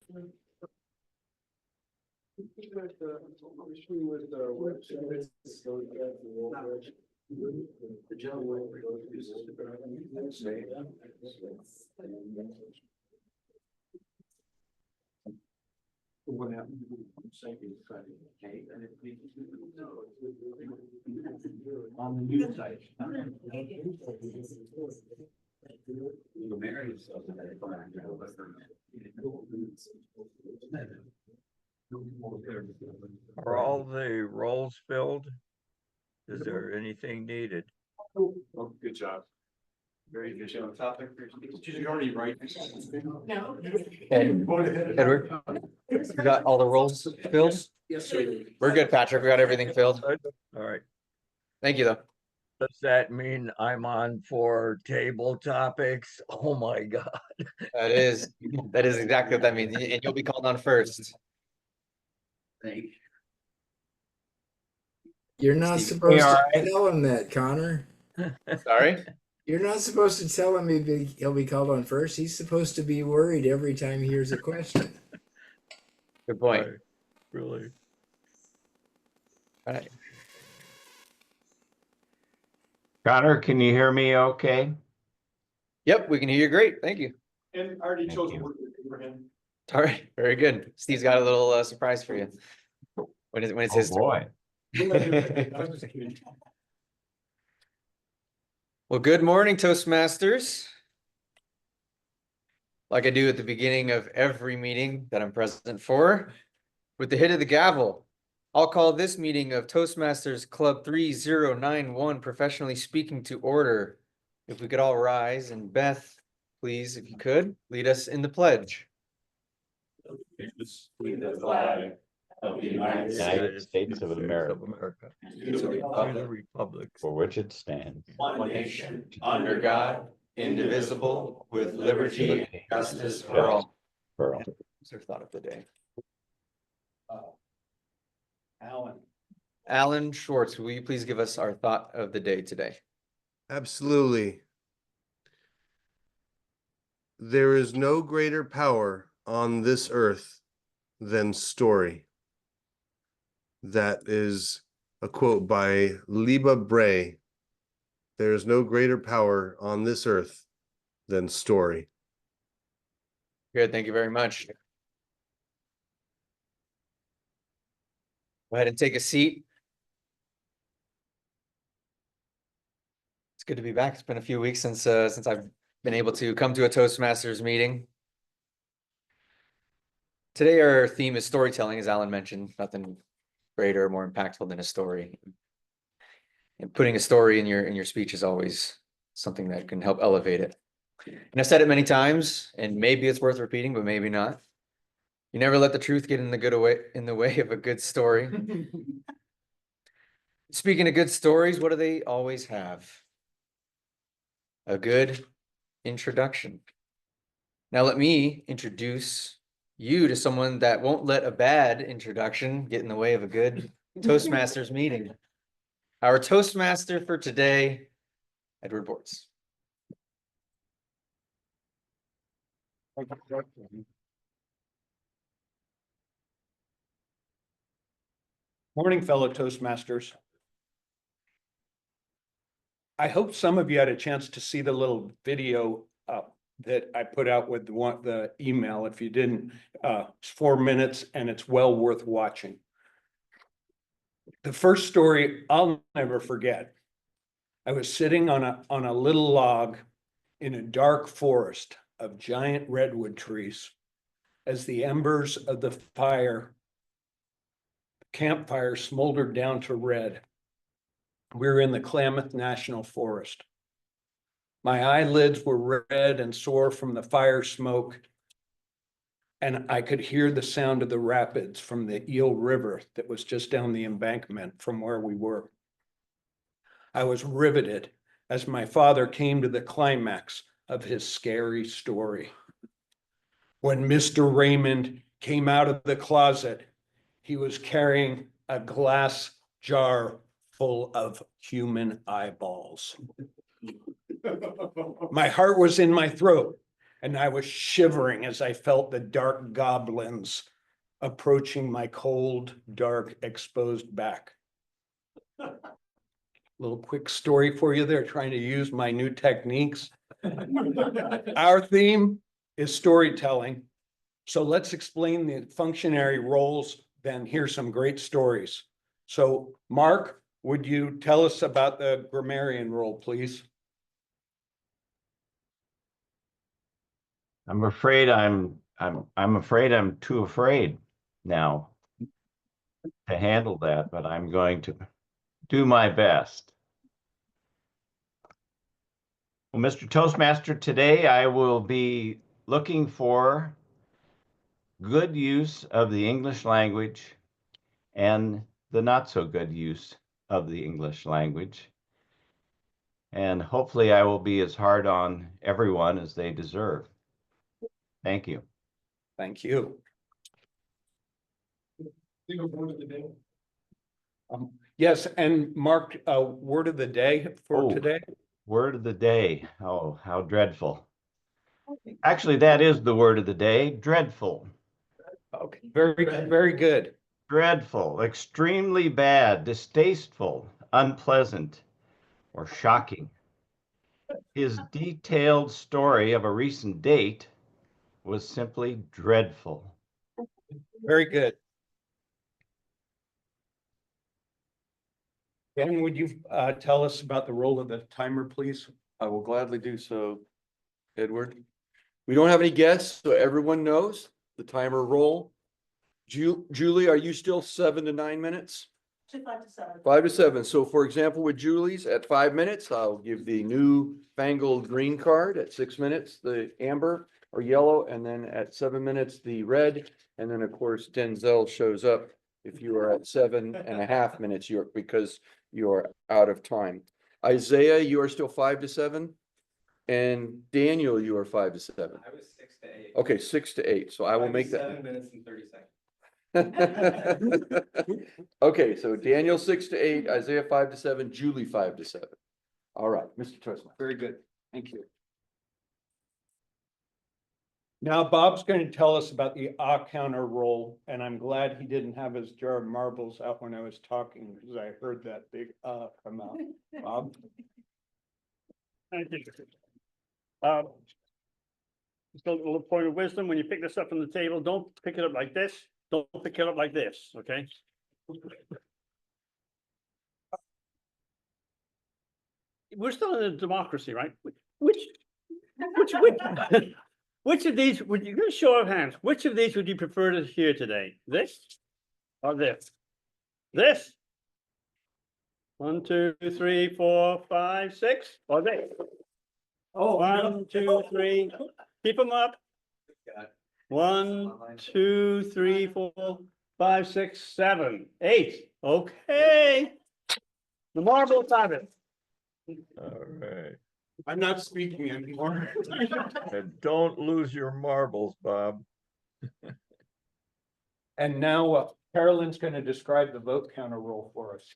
What happened? On the news site. Are all the roles filled? Is there anything needed? Oh, good job. Very efficient on topic. Did you already write? No. Edward, you got all the roles filled? Yes, sir. We're good, Patrick. We got everything filled. All right. Thank you, though. Does that mean I'm on for table topics? Oh my God. That is exactly what that means. And you'll be called on first. Thank you. You're not Steve, supposed all to right. tell him that, Connor. Sorry? You're not supposed to tell him he'll be called on first. He's supposed to be worried every time he hears a question. Good point. Right, really? All right. Connor, can you hear me okay? Yep, we can hear you great. Thank you. And I already Thank chose you. a word with Abraham. All right, very good. Steve's got a little surprise for you. When it's his Oh, turn. boy. Well, good morning, Toastmasters. Like I do at the beginning of every meeting that I'm present for, with the hit of the gavel, I'll call this meeting of Toastmasters Club 3091 professionally speaking to order. If we could all rise, and Beth, please, if you could, lead us in the pledge. With the flag of the United United States of America, To the republic. for which it stands, One nation, under God, indivisible, with liberty and justice for all. for all. What's our thought of the day? Alan. Alan Schwartz, will you please give us our thought of the day today? Absolutely. There is no greater power on this earth than story. That is a quote by Liba Bray. There is no greater power on this earth than story. Good, thank you very much. Go ahead and take a seat. It's good to be back. It's been a few weeks since I've been able to come to a Toastmasters meeting. Today our theme is storytelling, as Alan mentioned. Nothing greater or more impactful than a story. And putting a story in your speech is always something that can help elevate it. And I've said it many times, and maybe it's worth repeating, but maybe not. You never let the truth get in the way of a good story. Speaking of good stories, what do they always have? A good introduction. Now let me introduce you to someone that won't let a bad introduction get in the way of a good Toastmasters meeting. Our Toastmaster for today, Edward Bortz. Morning, fellow Toastmasters. I hope some of you had a chance to see the little video that I put out with the email. If you didn't, it's 4 minutes and it's well worth watching. The first story I'll never forget. I was sitting on a little log in a dark forest of giant redwood trees as the embers of the campfire smoldered down to red. We were in the Klamath National Forest. My eyelids were red and sore from the fire smoke, and I could hear the sound of the rapids from the Eel River that was just down the embankment from where we were. I was riveted as my father came to the climax of his scary story. When Mr. Raymond came out of the closet, he was carrying a glass jar full of human eyeballs. My heart was in my throat and I was shivering as I felt the dark goblins approaching my cold, dark, exposed back. Little quick story for you there, trying to use my new techniques. Our theme is storytelling. So let's explain the functionary roles, then hear some great stories. So Mark, would you tell us about the grammarian role, please? I'm afraid I'm afraid I'm too afraid now to handle that, but I'm going to do my best. Well, Mr. Toastmaster, today I will be looking for good use of the English language and the not so good use of the English language. And hopefully I will be as hard on everyone as they deserve. Thank you. Thank you. Yes, and Mark, word of the day for Oh. today. Word of the day. Oh, how dreadful. Actually, that is the word of the day, dreadful. Okay, very good. Dreadful, extremely bad, distasteful, unpleasant, or shocking. His detailed story of a recent date was simply dreadful. Very good. Ben, would you tell us about the role of the timer, please? I will gladly do so, Edward. We don't have any guests, so everyone knows the timer roll. Julie, are you still 7 to 9 minutes? 5 to 7. 5 to 7. So for example, with Julie's at 5 minutes, I'll give the new fangled green card at 6 minutes, the amber or yellow, and then at 7 minutes, the red. And then of course, Denzel shows up if you are at 7.5 minutes, because you're out of time. Isaiah, you are still 5 to 7. And Daniel, you are 5 to 7. I was 6 to 8. Okay, 6 to 8. So I will make that. 7 minutes and 30 seconds. Okay, so Daniel 6 to 8, Isaiah 5 to 7, Julie 5 to 7. All right, Mr. Toastmaster. Very good. Thank you. Now Bob's going to tell us about the counter roll, and I'm glad he didn't have his jar of marbles out when I was talking, because I heard that big come out. Bob? Thank you. Just a little point of wisdom, when you pick this up from the table, don't pick it up like this, don't pick it up like this, okay? We're still in a democracy, right? Which of these, would you, give a show of hands, which of these would you prefer to hear today? This or this? This? 1, 2, 3, 4, 5, 6, or this? Oh, 1, 2, 3, keep them up. 1, 2, 3, 4, 5, 6, 7, 8. Okay. The marbles have it. All right. I'm not speaking anymore. And don't lose your marbles, Bob. And now Carolyn's going to describe the vote counter roll for us.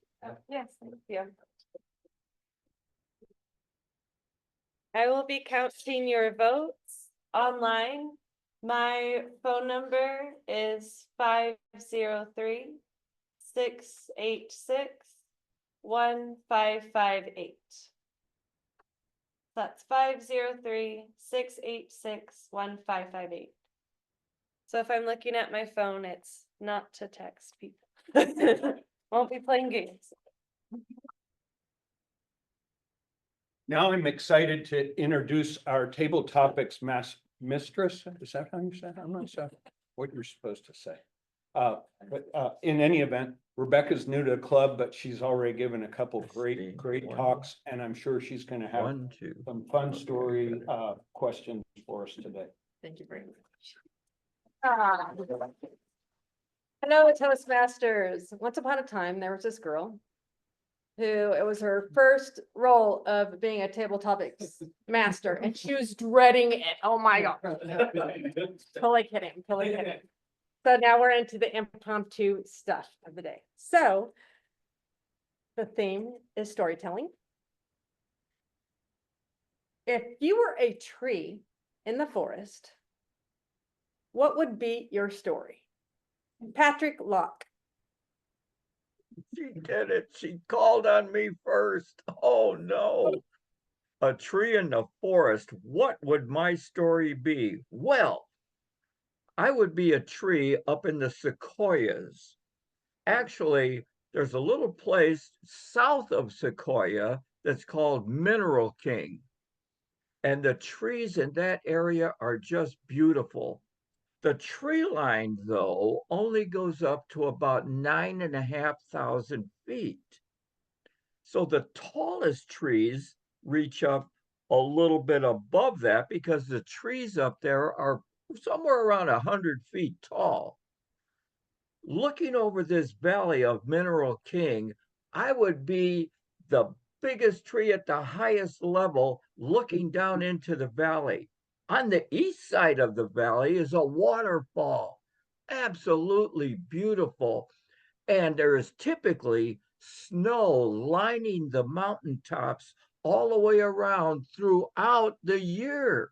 Yes, thank you. I will be counting your votes online. My phone number is 503-686-1558. That's 503-686-1558. So if I'm looking at my phone, it's not to text people. Won't be playing games. Now I'm excited to introduce our table topics mistress. Is that how you say it? I'm not sure what you're supposed to say. But in any event, Rebecca's new to the club, but she's already given a couple great talks, and I'm sure she's going to have 1, 2. some fun story questions for us today. Thank you very much. Hello, Toastmasters. Once upon a time, there was this girl who it was her first role of being a table topics master, and she was dreading it. Oh my God. Totally kidding. So now we're into the impromptu stuff of the day. So the theme is storytelling. If you were a tree in the forest, what would be your story? Patrick Locke. She did it. She called on me first. Oh no. A tree in the forest. What would my story be? Well, I would be a tree up in the sequoias. Actually, there's a little place south of Sequoia that's called Mineral King. And the trees in that area are just beautiful. The tree line, though, only goes up to about 9,500 feet. So the tallest trees reach up a little bit above that because the trees up there are somewhere around 100 feet tall. Looking over this valley of Mineral King, I would be the biggest tree at the highest level looking down into the valley. On the east side of the valley is a waterfall, absolutely beautiful. And there is typically snow lining the mountaintops all the way around throughout the year.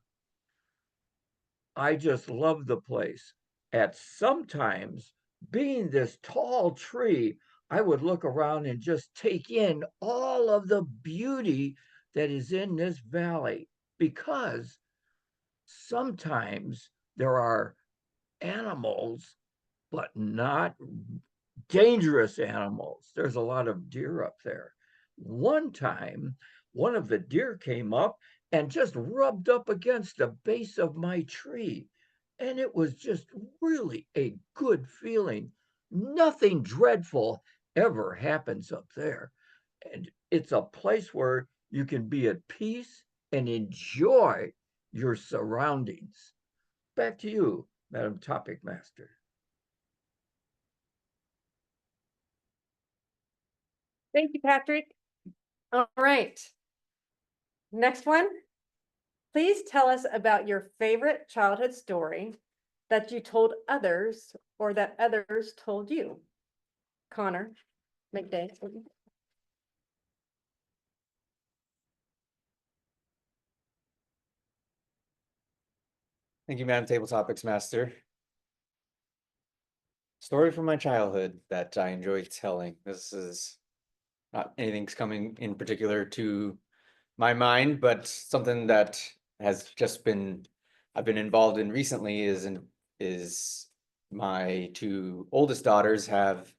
I just love the place. At sometimes, being this tall tree, I would look around and just take in all of the beauty that is in this valley because sometimes there are animals, but not dangerous animals. There's a lot of deer up there. One time, one of the deer came up and just rubbed up against the base of my tree. And it was just really a good feeling. Nothing dreadful ever happens up there. And it's a place where you can be at peace and enjoy your surroundings. Back to you, Madam Topic Master. Thank you, Patrick. All right. Next one. Please tell us about your favorite childhood story that you told others or that others told you. Connor McDay. Thank you, Madam Table Topics Master. Story from my childhood that I enjoy telling. This is not anything's coming in particular to my mind, but something that has just been I've been involved in recently is my two oldest daughters have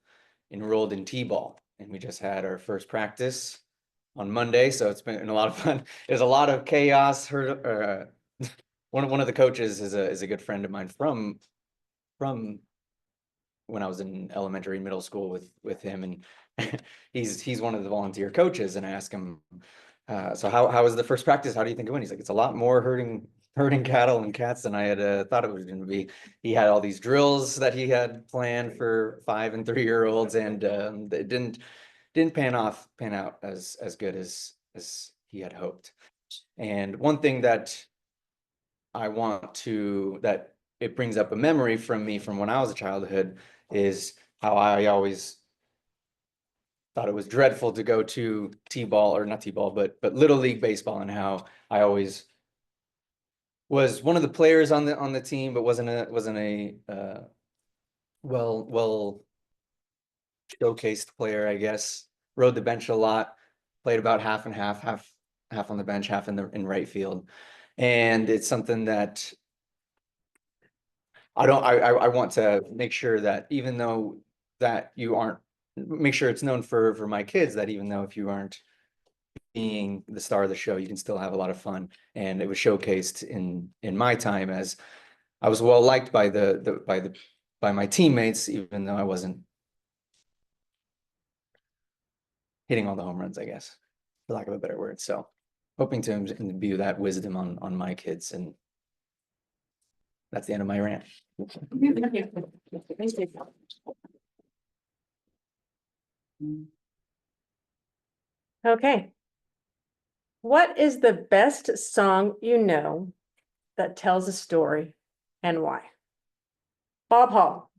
enrolled in T-ball, and we just had our first practice on Monday, so it's been a lot of fun. There's a lot of chaos. One of the coaches is a good friend of mine from when I was in elementary and middle school with him, and he's one of the volunteer coaches, and I asked him, so how was the first practice? How do you think it went? He's like, it's a lot more herding cattle and cats than I had thought it was going to be. He had all these drills that he had planned for 5 and 3-year-olds, and it didn't pan out as good as he had hoped. And one thing that that it brings up a memory from me from when I was a childhood is how I always thought it was dreadful to go to T-ball, or not T-ball, but Little League baseball, and how I always was one of the players on the team, but wasn't a well showcased player, I guess. Rode the bench a lot, played about half and half on the bench, half in right field. And it's something that I want to make sure that even though that you aren't, make sure it's known for my kids that even though if you aren't being the star of the show, you can still have a lot of fun. And it was showcased in my time as I was well liked by by my teammates, even though I wasn't hitting all the home runs, I guess, for lack of a better word. So hoping to imbue that wisdom on my kids, and that's the end of my rant. Okay. What is the best song you know that tells a story and why? Bob Hall.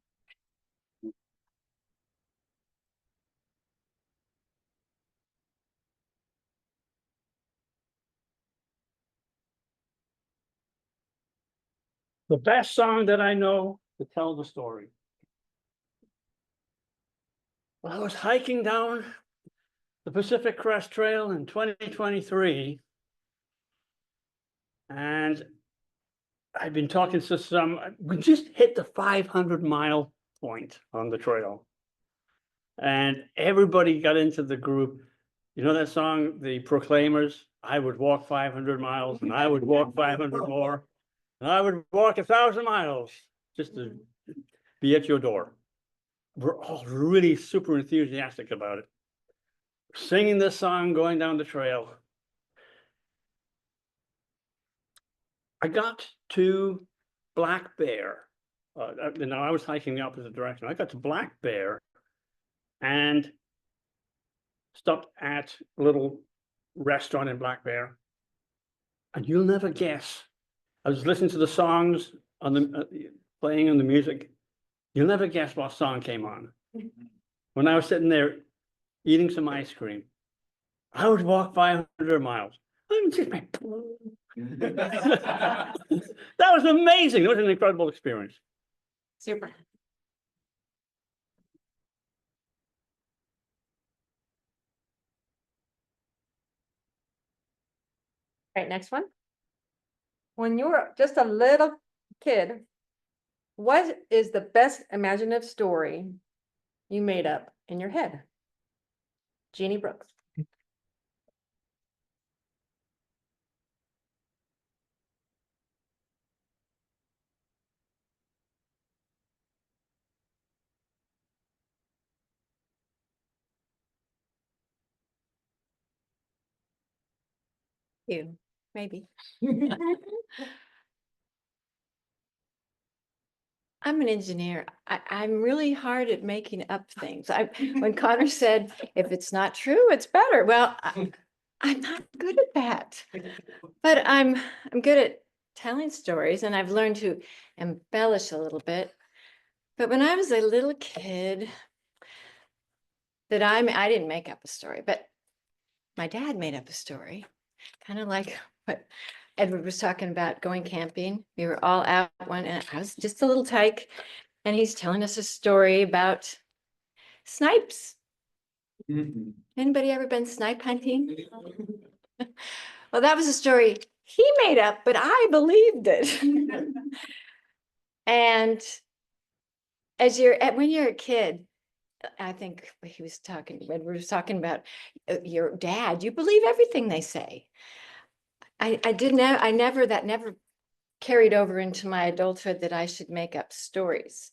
the best song that I know to tell the story. Well, I was hiking down the Pacific Crest Trail in 2023. And I've been talking to some, we just hit the 500-mile point on the trail. And everybody got into the group. You know that song, The Proclaimers? I would walk 500 miles and I would walk 500 more. And I would walk 1,000 miles just to be at your door. We're all really super enthusiastic about it. Singing this song, going down the trail. I got to Black Bear. I was hiking the opposite direction. I got to Black Bear and stopped at a little restaurant in Black Bear. And you'll never guess. I was listening to the songs on the playing on the music. You'll never guess what song came on. When I was sitting there eating some ice cream, I would walk 500 miles. That was amazing. It was an incredible experience. Super. All right, next one. When you were just a little kid, what is the best imaginative story you made up in your head? Jeannie Brooks. You, maybe. I'm an engineer. I'm really hard at making up things. When Connor said, if it's not true, it's better. Well, I'm not good at that. But I'm good at telling stories, and I've learned to embellish a little bit. But when I was a little kid, I didn't make up a story, but my dad made up a story, kind of like what Edward was talking about going camping. We were all out one, and I was just a little tyke, and he's telling us a story about snipes. Anybody ever been snipe hunting? Well, that was a story he made up, but I believed it. And when you're a kid, I think Edward was talking about your dad, you believe everything they say. That never carried over into my adulthood that I should make up stories.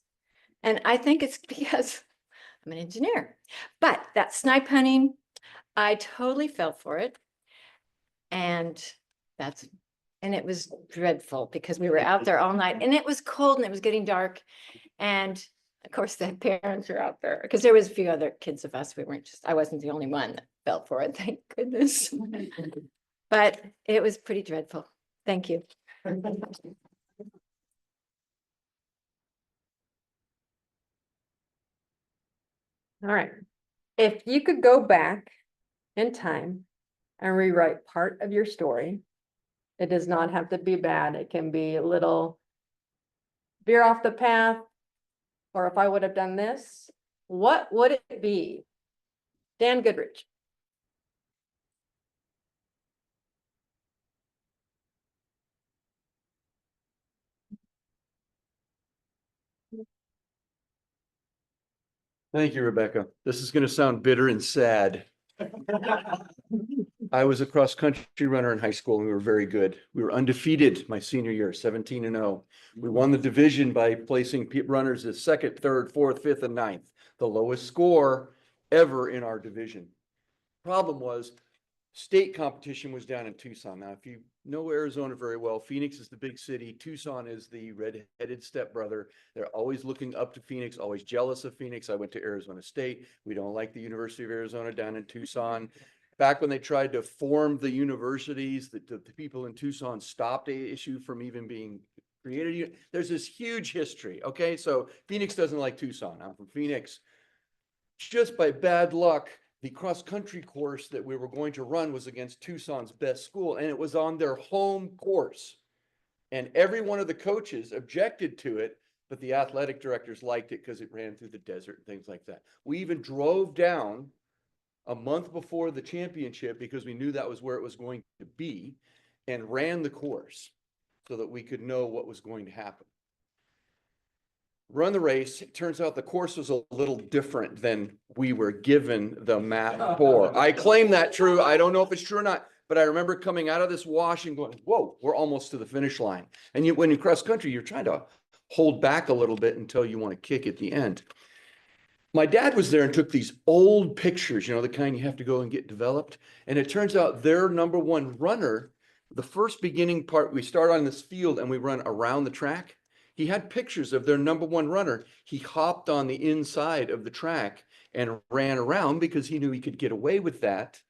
And I think it's because I'm an engineer. But that snipe hunting, I totally fell for it. And it was dreadful because we were out there all night and it was cold and it was getting dark. And of course the parents were out there because there was a few other kids of us. I wasn't the only one that fell for it, thank goodness. But it was pretty dreadful. Thank you. All right. If you could go back in time and rewrite part of your story, it does not have to be bad. It can be a little veer off the path, or if I would have done this, what would it be? Dan Goodrich. Thank you, Rebecca. This is going to sound bitter and sad. I was a cross-country runner in high school and we were very good. We were undefeated my senior year, 17-0. We won the division by placing runners as second, third, fourth, fifth, and ninth, the lowest score ever in our division. Problem was, state competition was down in Tucson. Now, if you know Arizona very well, Phoenix is the big city. Tucson is the red-headed stepbrother. They're always looking up to Phoenix, always jealous of Phoenix. I went to Arizona State. We don't like the University of Arizona down in Tucson. Back when they tried to form the universities, the people in Tucson stopped the issue from even being created. There's this huge history, okay? So Phoenix doesn't like Tucson. I'm from Phoenix. Just by bad luck, the cross-country course that we were going to run was against Tucson's best school, and it was on their home course. And every one of the coaches objected to it, but the athletic directors liked it because it ran through the desert and things like that. We even drove down a month before the championship because we knew that was where it was going to be and ran the course so that we could know what was going to happen. Run the race. It turns out the course was a little different than we were given the map for. I claim that true. I don't know if it's true or not, but I remember coming out of this wash and going, whoa, we're almost to the finish line. And you, when you cross country, you're trying to hold back a little bit until you want to kick at the end. My dad was there and took these old pictures, you know, the kind you have to go and get developed. And it turns out their number one runner, the first beginning part, we start on this field and we run around the track. He had pictures of their number one runner. He hopped on the inside of the track and ran around because he knew he could get away with that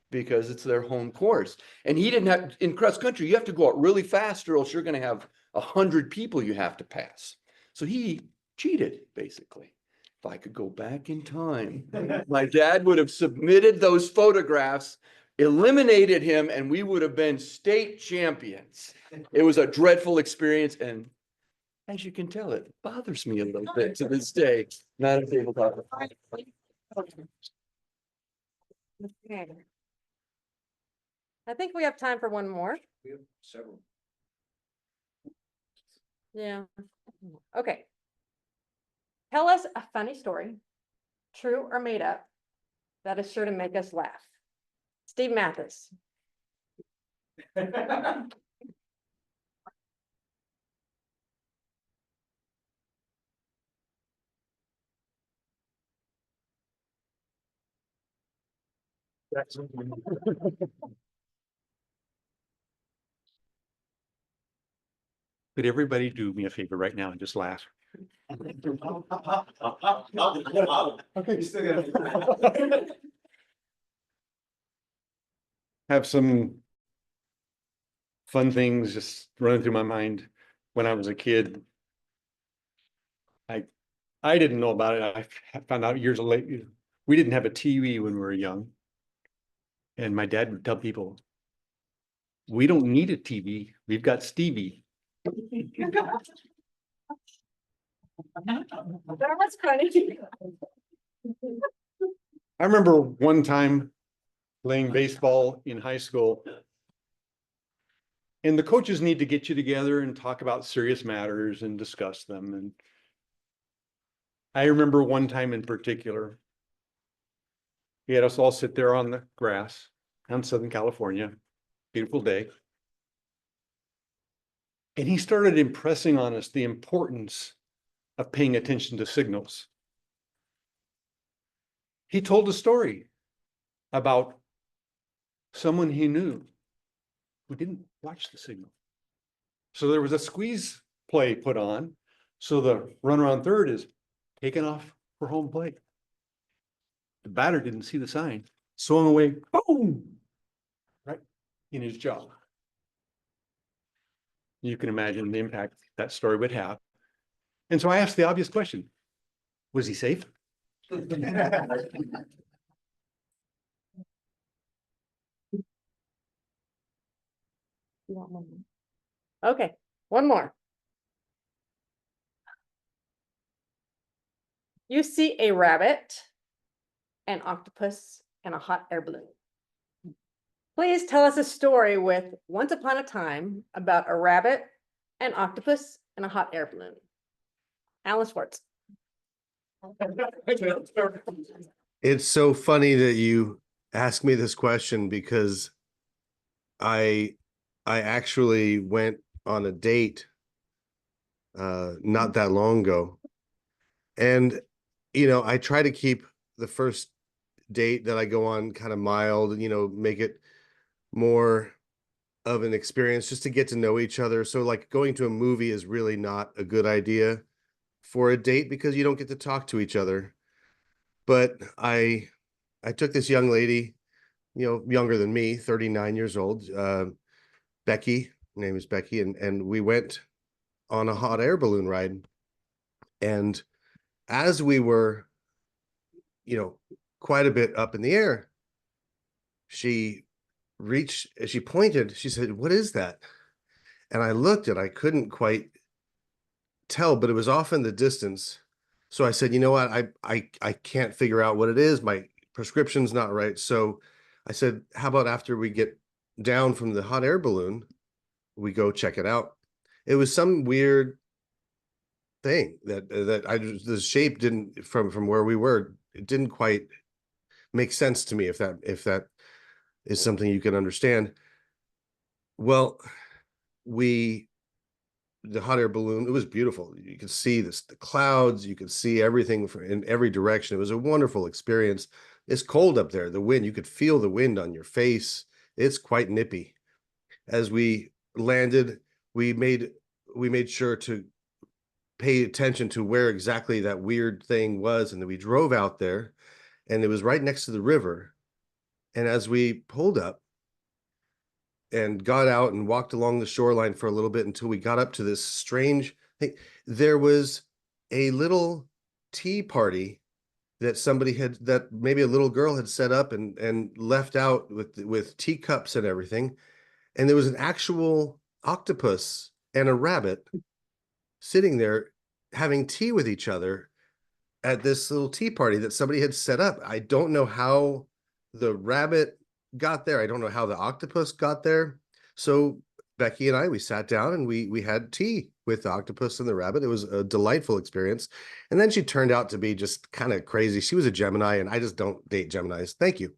because it's their home course. And he didn't have, in cross country, you have to go out really fast or else you're going to have 100 people you have to pass. So he cheated, basically. If I could go back in time, my dad would have submitted those photographs, eliminated him, and we would have been state champions. It was a dreadful experience. And as you can tell, it bothers me a little bit to this day. Not a tabletop. Okay. I think we have time for one more. We have several. Yeah. Okay. Tell us a funny story, true or made up, that is sure to make us laugh. Steve Mathis. Could everybody do me a favor right now and just laugh? Okay, you still gotta. Have some fun things just running through my mind when I was a kid. I didn't know about it. I found out years later. We didn't have a TV when we were young. And my dad would tell people, we don't need a TV. We've got Stevie. That was funny. I remember one time playing baseball in high school. And the coaches need to get you together and talk about serious matters and discuss them. And I remember one time in particular, he had us all sit there on the grass in Southern California, beautiful day. And he started impressing on us the importance of paying attention to signals. He told a story about someone he knew who didn't watch the signal. So there was a squeeze play put on. So the runner on third is taken off for home plate. The batter didn't see the sign, swung away, boom, right in his jaw. You can imagine the impact that story would have. And so I asked the obvious question, was he safe? Okay, one more. You see a rabbit, an octopus, and a hot air balloon. Please tell us a story with once upon a time about a rabbit, an octopus, and a hot air balloon. Alan Schwartz. It's so funny that you ask me this question because I actually went on a date not that long ago. And you know, I try to keep the first date that I go on kind of mild, you know, make it more of an experience just to get to know each other. So like going to a movie is really not a good idea for a date because you don't get to talk to each other. But I took this young lady, you know, younger than me, 39 years old, Becky, her name is Becky, and we went on a hot air balloon ride. And as we were, you know, quite a bit up in the air, she pointed, she said, "What is that?" And I looked and I couldn't quite tell, but it was off in the distance. So I said, you know what? I can't figure out what it is. My prescription's not right. So I said, how about after we get down from the hot air balloon, we go check it out. It was some weird thing that the shape didn't from where we were, it didn't quite make sense to me, if that is something you can understand. Well, the hot air balloon, it was beautiful. You could see the clouds, you could see everything in every direction. It was a wonderful experience. It's cold up there. The wind, you could feel the wind on your face. It's quite nippy. As we landed, we made sure to pay attention to where exactly that weird thing was. And then we drove out there, and it was right next to the river. And as we pulled up and got out and walked along the shoreline for a little bit until we got up to this strange thing, there was a little tea party that that maybe a little girl had set up and left out with teacups and everything. And there was an actual octopus and a rabbit sitting there having tea with each other at this little tea party that somebody had set up. I don't know how the rabbit got there. I don't know how the octopus got there. So Becky and I, we sat down and we had tea with the octopus and the rabbit. It was a delightful experience. And then she turned out to be just kind of crazy. She was a Gemini, and I just don't date Geminis. Thank you.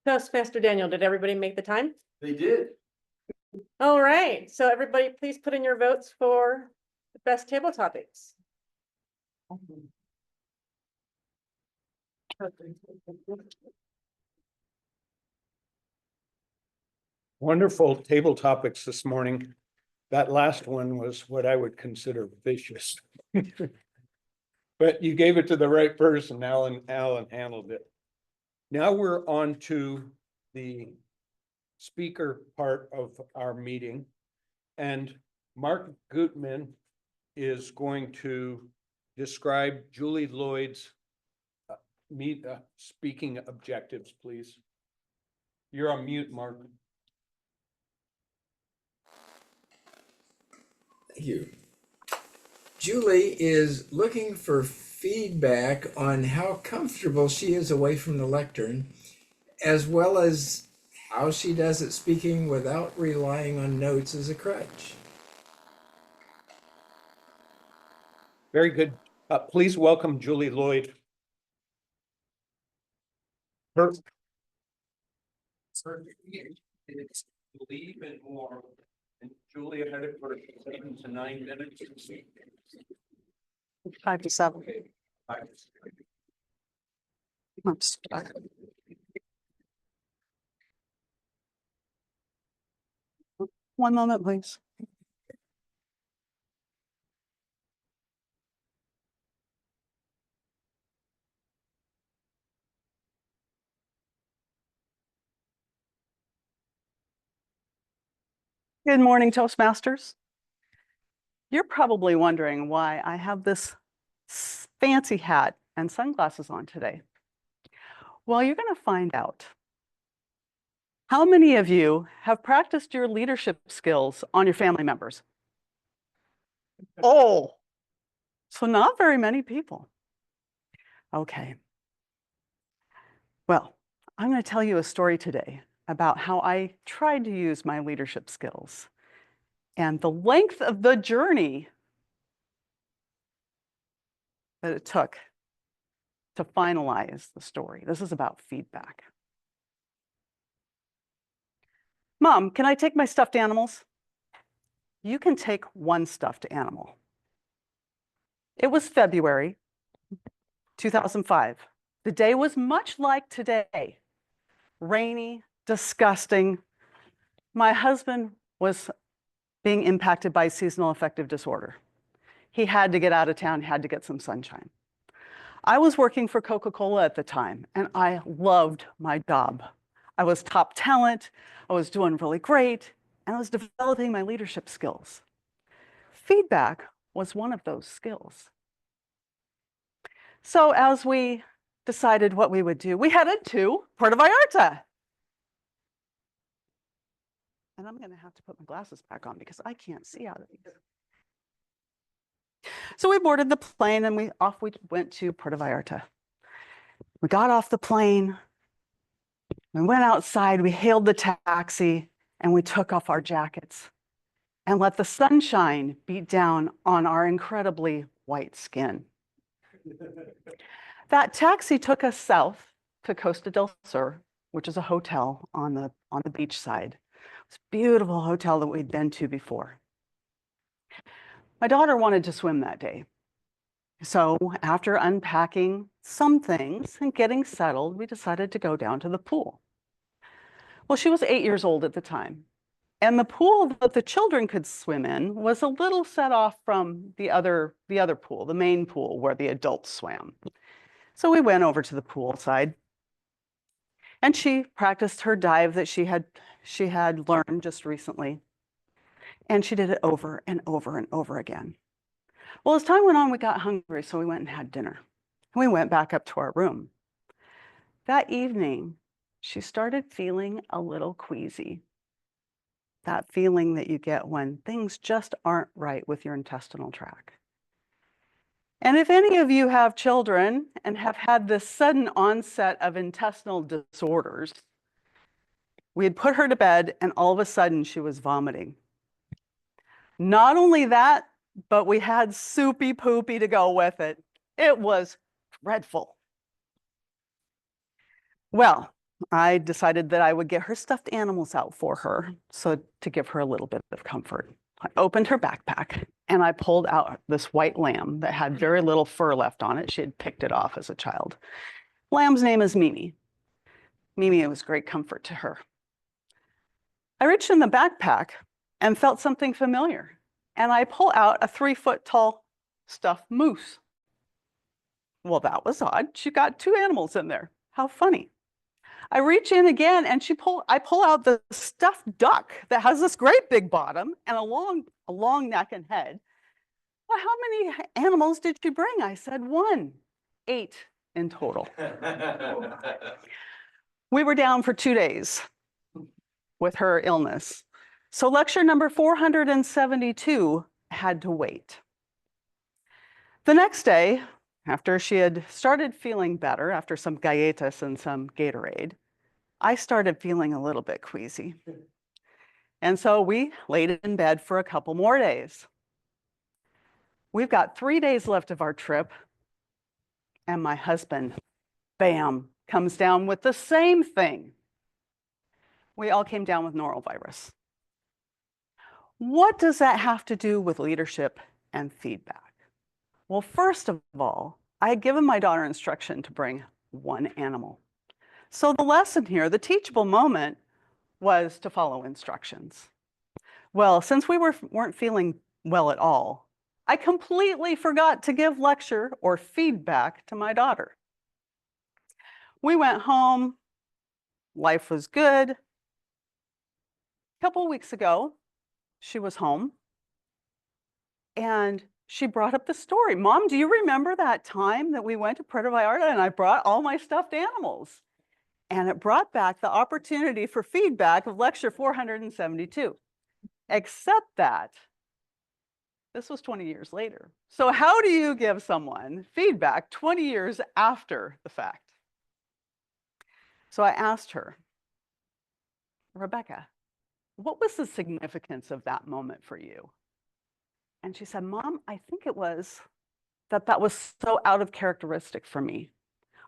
Toastmaster Daniel, did everybody make the time? They did. All right, so everybody please put in your votes for the best table topics. Wonderful table topics this morning. That last one was what I would consider vicious. But you gave it to the right person. Alan handled it. Now we're on to the speaker part of our meeting. And Mark Gutman is going to describe Julie Lloyd's speaking objectives, please. You're on mute, Mark. Thank you. Julie is looking for feedback on how comfortable she is away from the lectern, as well as how she does it speaking without relying on notes as a crutch. Very good. Please welcome Julie Lloyd. Her it's believe in more. And Julie, I had it for 7 to 9 minutes. 5 to 7. Okay. I'm stuck. One moment, please. Good morning, Toastmasters. You're probably wondering why I have this fancy hat and sunglasses on today. Well, you're going to find out. How many of you have practiced your leadership skills on your family members? Oh, so not very many people. Okay. Well, I'm going to tell you a story today about how I tried to use my leadership skills and the length of the journey that it took to finalize the story. This is about feedback. Mom, can I take my stuffed animals? You can take one stuffed animal. It was February 2005. The day was much like today. Rainy, disgusting. My husband was being impacted by seasonal affective disorder. He had to get out of town, had to get some sunshine. I was working for Coca-Cola at the time, and I loved my job. I was top talent, I was doing really great, and I was developing my leadership skills. Feedback was one of those skills. So as we decided what we would do, we headed to Puerto Vallarta. And I'm going to have to put my glasses back on because I can't see out of these. So we boarded the plane and we went to Puerto Vallarta. We got off the plane, we went outside, we hailed the taxi, and we took off our jackets and let the sunshine beat down on our incredibly white skin. That taxi took us south to Costa del Sur, which is a hotel on the beach side. It's a beautiful hotel that we'd been to before. My daughter wanted to swim that day. So after unpacking some things and getting settled, we decided to go down to the pool. Well, she was 8 years old at the time. And the pool that the children could swim in was a little set off from the other pool, the main pool where the adults swam. So we went over to the pool side and she practiced her dive that she had learned just recently. And she did it over and over and over again. Well, as time went on, we got hungry, so we went and had dinner. And we went back up to our room. That evening, she started feeling a little queasy. That feeling that you get when things just aren't right with your intestinal tract. And if any of you have children and have had this sudden onset of intestinal disorders, we had put her to bed and all of a sudden she was vomiting. Not only that, but we had soupy poopy to go with it. It was dreadful. Well, I decided that I would get her stuffed animals out for her, so to give her a little bit of comfort. I opened her backpack and I pulled out this white lamb that had very little fur left on it. She had picked it off as a child. Lamb's name is Mimi. Mimi, it was great comfort to her. I reached in the backpack and felt something familiar. And I pull out a 3-foot tall stuffed moose. Well, that was odd. She got 2 animals in there. How funny. I reach in again and I pull out the stuffed duck that has this great big bottom and a long neck and head. Well, how many animals did you bring? I said 1. 8 in total. We were down for 2 days with her illness. So lecture number 472 had to wait. The next day, after she had started feeling better, after some galletas and some Gatorade, I started feeling a little bit queasy. And so we laid in bed for a couple more days. We've got 3 days left of our trip, and my husband, bam, comes down with the same thing. We all came down with norovirus. What does that have to do with leadership and feedback? Well, first of all, I had given my daughter instruction to bring 1 animal. So the lesson here, the teachable moment, was to follow instructions. Well, since we weren't feeling well at all, I completely forgot to give lecture or feedback to my daughter. We went home, life was good. A couple of weeks ago, she was home and she brought up the story. Mom, do you remember that time that we went to Puerto Vallarta and I brought all my stuffed animals? And it brought back the opportunity for feedback of lecture 472, except that this was 20 years later. So how do you give someone feedback 20 years after the fact? So I asked her, Rebecca, what was the significance of that moment for you? And she said, Mom, I think it was that was so out of characteristic for me.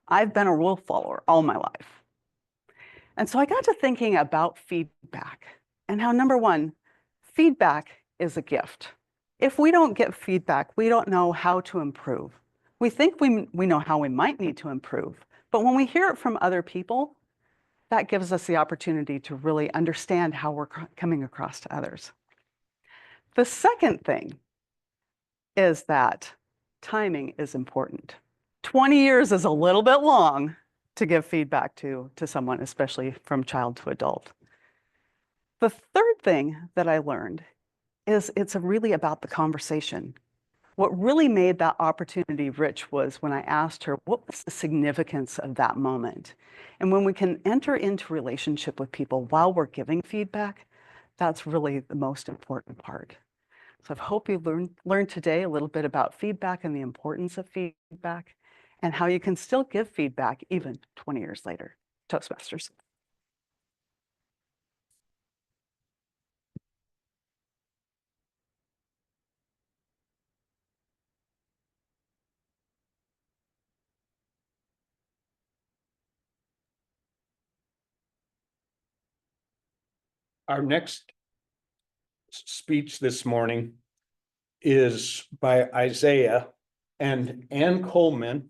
I've been a rule follower all my life. And so I got to thinking about feedback and how, number one, feedback is a gift. If we don't get feedback, we don't know how to improve. We think we know how we might need to improve, but when we hear it from other people, that gives us the opportunity to really understand how we're coming across to others. The second thing is that timing is important. 20 years is a little bit long to give feedback to someone, especially from child to adult. The third thing that I learned is it's really about the conversation. What really made that opportunity rich was when I asked her, what was the significance of that moment? And when we can enter into relationship with people while we're giving feedback, that's really the most important part. So I hope you learned today a little bit about feedback and the importance of feedback and how you can still give feedback even 20 years later. Toastmasters. Our next speech this morning is by Isaiah, and Ann Coleman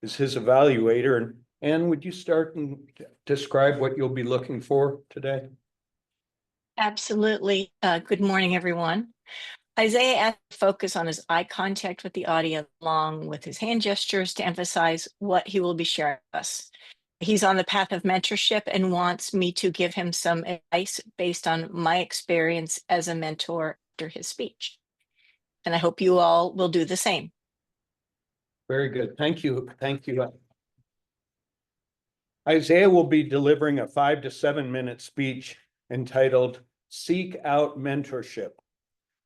is his evaluator. And Ann, would you start and describe what you'll be looking for today? Absolutely. Good morning, everyone. Isaiah asked to focus on his eye contact with the audience along with his hand gestures to emphasize what he will be sharing with us. He's on the path of mentorship and wants me to give him some advice based on my experience as a mentor after his speech. And I hope you all will do the same. Very good. Thank you. Thank you. Isaiah will be delivering a 5 to 7 minute speech entitled Seek Out Mentorship.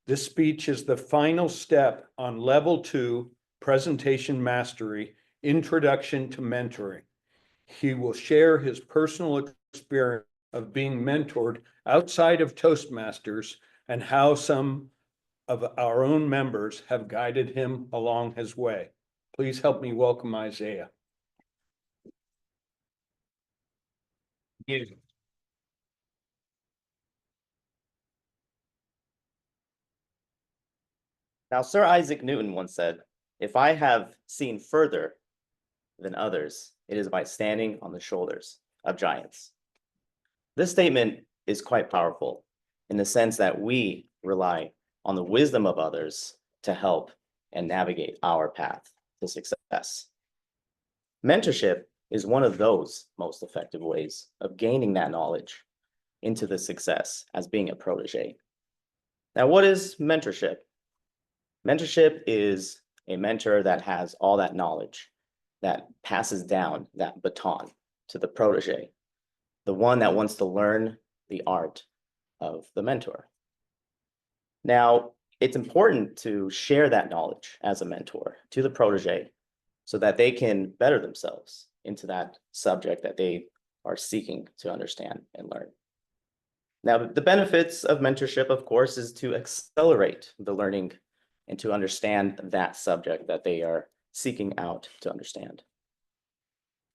This speech is the final step on Level 2 Presentation Mastery, Introduction to Mentoring. He will share his personal experience of being mentored outside of Toastmasters and how some of our own members have guided him along his way. Please help me welcome Isaiah. Now, Sir Isaac Newton once said, "If I have seen further than others, it is by standing on the shoulders of giants." This statement is quite powerful in the sense that we rely on the wisdom of others to help and navigate our path to success. Mentorship is one of those most effective ways of gaining that knowledge into the success as being a protege. Now, what is mentorship? Mentorship is a mentor that has all that knowledge, that passes down that baton to the protege, the one that wants to learn the art of the mentor. Now, it's important to share that knowledge as a mentor to the protege so that they can better themselves into that subject that they are seeking to understand and learn. Now, the benefits of mentorship, of course, is to accelerate the learning and to understand that subject that they are seeking out to understand.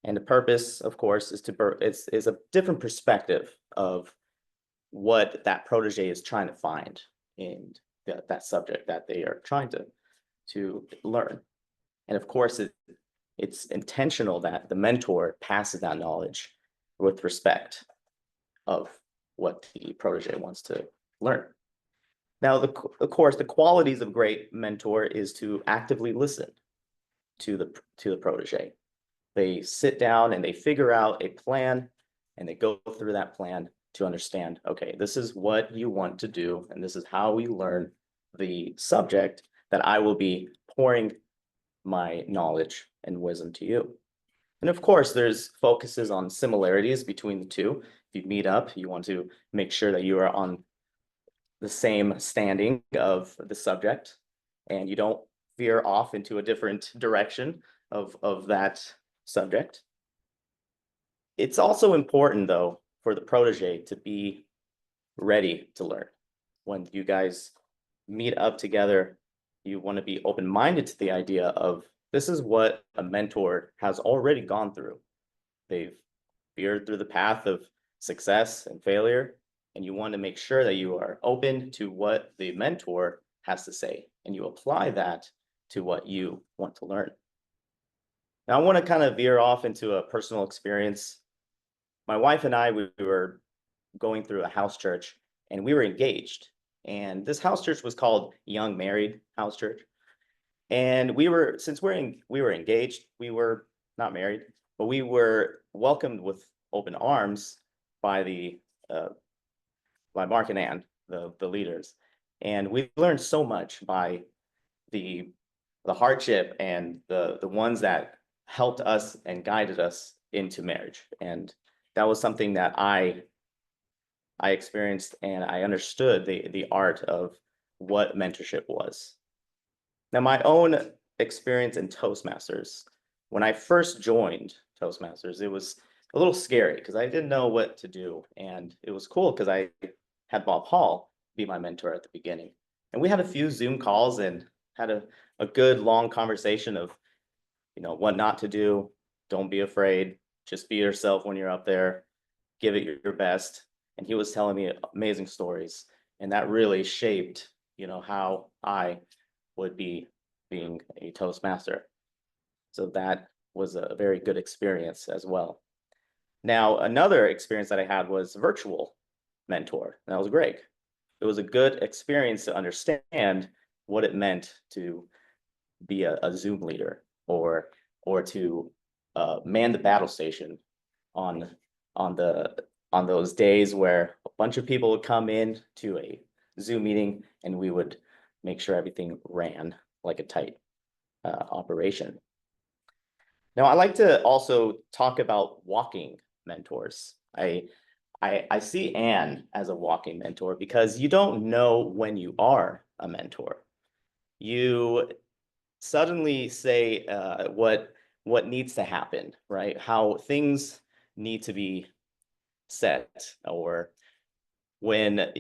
And the purpose, of course, is a different perspective of what that protege is trying to find in that subject that they are trying to learn. And of course, it's intentional that the mentor passes that knowledge with respect of what the protege wants to learn. Now, of course, the qualities of great mentor is to actively listen to the protege. They sit down and they figure out a plan and they go through that plan to understand, okay, this is what you want to do, and this is how we learn the subject that I will be pouring my knowledge and wisdom to you. And of course, there's focuses on similarities between the two. If you meet up, you want to make sure that you are on the same standing of the subject and you don't veer off into a different direction of that subject. It's also important, though, for the protege to be ready to learn. When you guys meet up together, you want to be open-minded to the idea of this is what a mentor has already gone through. They've veered through the path of success and failure, and you want to make sure that you are open to what the mentor has to say, and you apply that to what you want to learn. Now, I want to kind of veer off into a personal experience. My wife and I, we were going through a house church, and we were engaged. And this house church was called Young Married House Church. And we were engaged, we were not married, but we were welcomed with open arms by by Mark and Ann, the leaders. And we learned so much by the hardship and the ones that helped us and guided us into marriage. And that was something that I experienced, and I understood the art of what mentorship was. Now, my own experience in Toastmasters, when I first joined Toastmasters, it was a little scary because I didn't know what to do. And it was cool because I had Bob Hall be my mentor at the beginning. And we had a few Zoom calls and had a good long conversation of, what not to do. Don't be afraid. Just be yourself when you're up there. Give it your best. And he was telling me amazing stories. And that really shaped, how I would be being a Toastmaster. So that was a very good experience as well. Now, another experience that I had was virtual mentor. That was Greg. It was a good experience to understand what it meant to be a Zoom leader or to man the battle station on those days where a bunch of people would come in to a Zoom meeting and we would make sure everything ran like a tight operation. Now, I like to also talk about walking mentors. I see Anne as a walking mentor because you don't know when you are a mentor. You suddenly say what needs to happen, right? How things need to be set, or when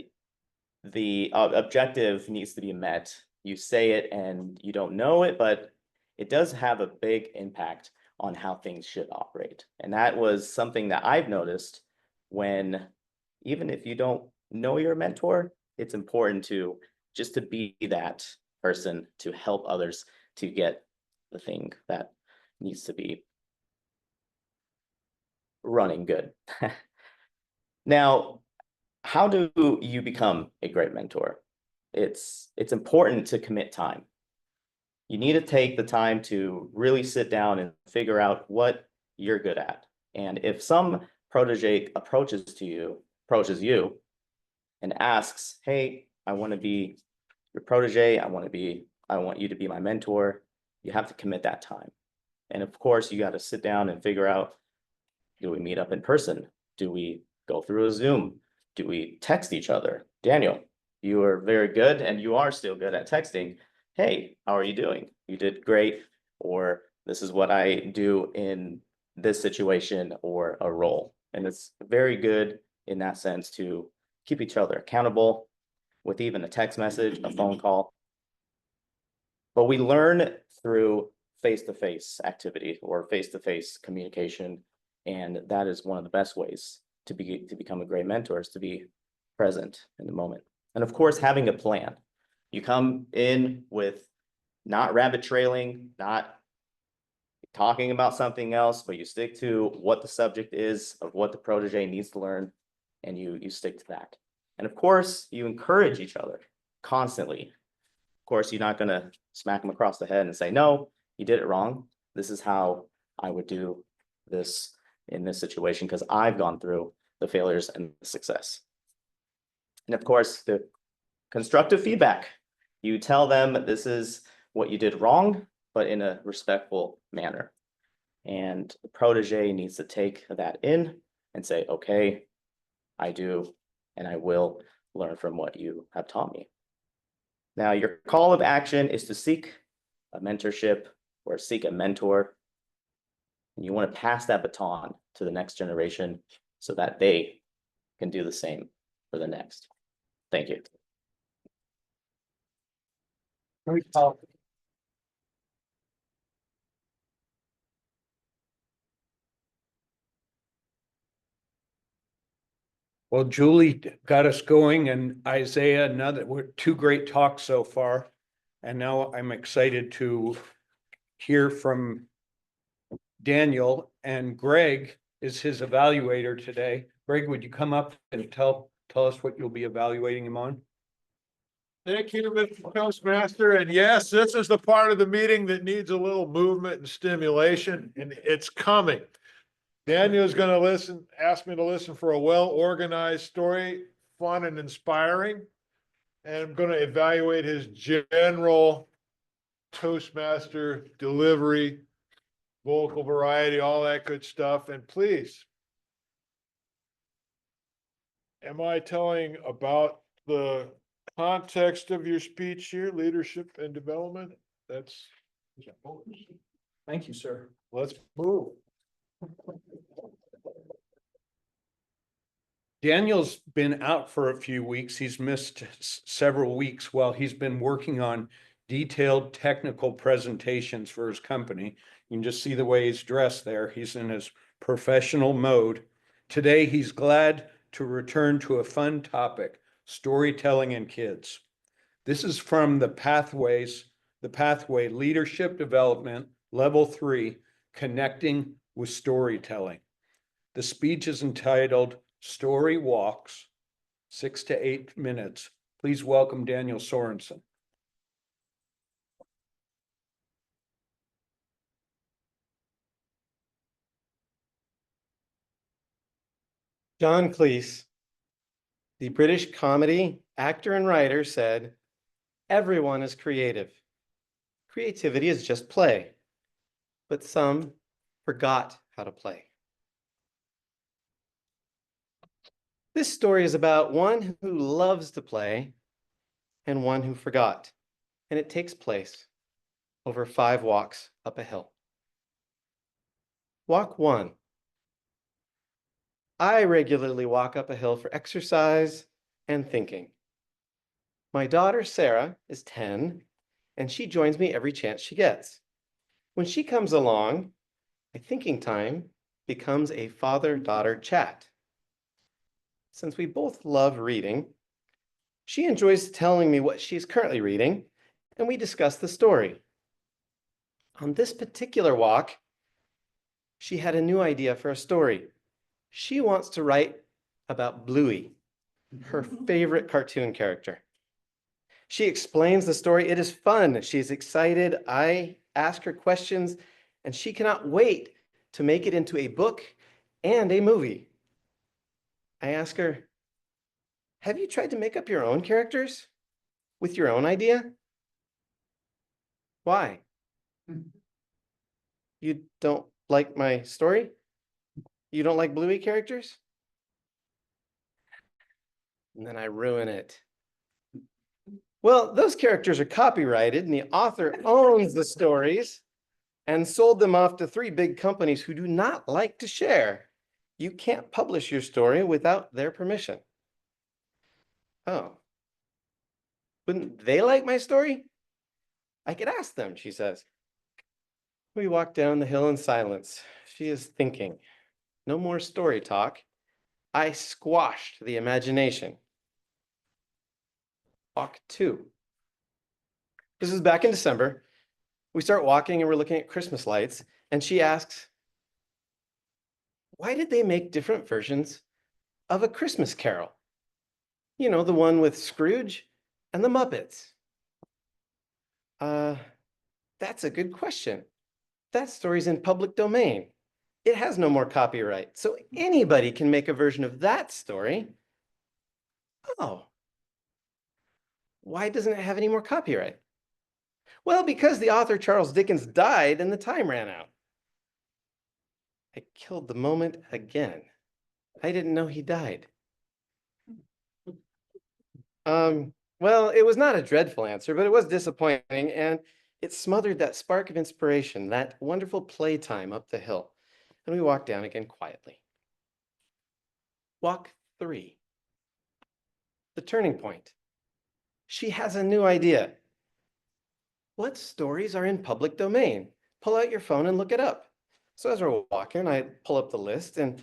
the objective needs to be met. You say it and you don't know it, but it does have a big impact on how things should operate. And that was something that I've noticed when, even if you don't know your mentor, it's important to just to be that person to help others to get the thing that needs to be running good. Now, how do you become a great mentor? It's important to commit time. You need to take the time to really sit down and figure out what you're good at. And if some protege approaches you and asks, hey, I want to be your protege, I want you to be my mentor, you have to commit that time. And of course, you got to sit down and figure out, do we meet up in person? Do we go through a Zoom? Do we text each other? Daniel, you are very good and you are still good at texting. Hey, how are you doing? You did great. Or this is what I do in this situation or a role. And it's very good in that sense to keep each other accountable with even a text message, a phone call. But we learn through face-to-face activity or face-to-face communication. And that is one of the best ways to become a great mentor, is to be present in the moment. And of course, having a plan. You come in with not rabbit trailing, not talking about something else, but you stick to what the subject is of what the protege needs to learn, and you stick to that. And of course, you encourage each other constantly. Of course, you're not going to smack them across the head and say, no, you did it wrong. This is how I would do this in this situation because I've gone through the failures and the success. And of course, the constructive feedback. You tell them this is what you did wrong, but in a respectful manner. And the protege needs to take that in and say, okay, I do, and I will learn from what you have taught me. Now, your call of action is to seek a mentorship or seek a mentor. And you want to pass that baton to the next generation so that they can do the same for the next. Thank you. Well, Julie got us going, and Isaiah, we're two great talks so far. And now I'm excited to hear from Daniel, and Greg is his evaluator today. Greg, would you come up and tell us what you'll be evaluating him on? Thank you, Mr. Toastmaster. And yes, this is the part of the meeting that needs a little movement and stimulation, and it's coming. Daniel is going to ask me to listen for a well-organized story, fun and inspiring. And I'm going to evaluate his general Toastmaster, delivery, vocal variety, all that good stuff. And please, am I telling about the context of your speech here, leadership and development? That's, Thank you, sir. let's move. Daniel's been out for a few weeks. He's missed several weeks while he's been working on detailed technical presentations for his company. You can just see the way he's dressed there. He's in his professional mode. Today, he's glad to return to a fun topic, storytelling in kids. This is from the Pathway Leadership Development, Level 3, Connecting with Storytelling. The speech is entitled Story Walks, 6 to 8 minutes. Please welcome Daniel Sorensen. John Cleese, the British comedy actor and writer, said, "Everyone is creative. Creativity is just play, but some forgot how to play." This story is about one who loves to play and one who forgot, and it takes place over 5 walks up a hill. Walk 1. I regularly walk up a hill for exercise and thinking. My daughter Sarah is 10, and she joins me every chance she gets. When she comes along, my thinking time becomes a father-daughter chat. Since we both love reading, she enjoys telling me what she's currently reading, and we discuss the story. On this particular walk, she had a new idea for a story. She wants to write about Bluey, her favorite cartoon character. She explains the story. It is fun. She's excited. I ask her questions, and she cannot wait to make it into a book and a movie. I ask her, "Have you tried to make up your own characters with your own idea?" "Why? You don't like my story? You don't like Bluey characters?" And then I ruin it. "Well, those characters are copyrighted and the author owns the stories and sold them off to 3 big companies who do not like to share. You can't publish your story without their permission." "Oh, wouldn't they like my story?" "I could ask them," she says. We walk down the hill in silence. She is thinking. No more story talk. I squashed the imagination. Walk 2. This is back in December. We start walking and we're looking at Christmas lights, and she asks, "Why did they make different versions of A Christmas Carol? You know, the one with Scrooge and the Muppets." That's a good question. That story's in public domain. It has no more copyright, so anybody can make a version of that story. "Oh, why doesn't it have any more copyright?" "Well, because the author Charles Dickens died and the time ran out." I killed the moment again. I didn't know he died. Well, it was not a dreadful answer, but it was disappointing, and it smothered that spark of inspiration, that wonderful playtime up the hill. And we walked down again quietly. Walk 3. The turning point. She has a new idea. What stories are in public domain? Pull out your phone and look it up. So as we're walking, I pull up the list, and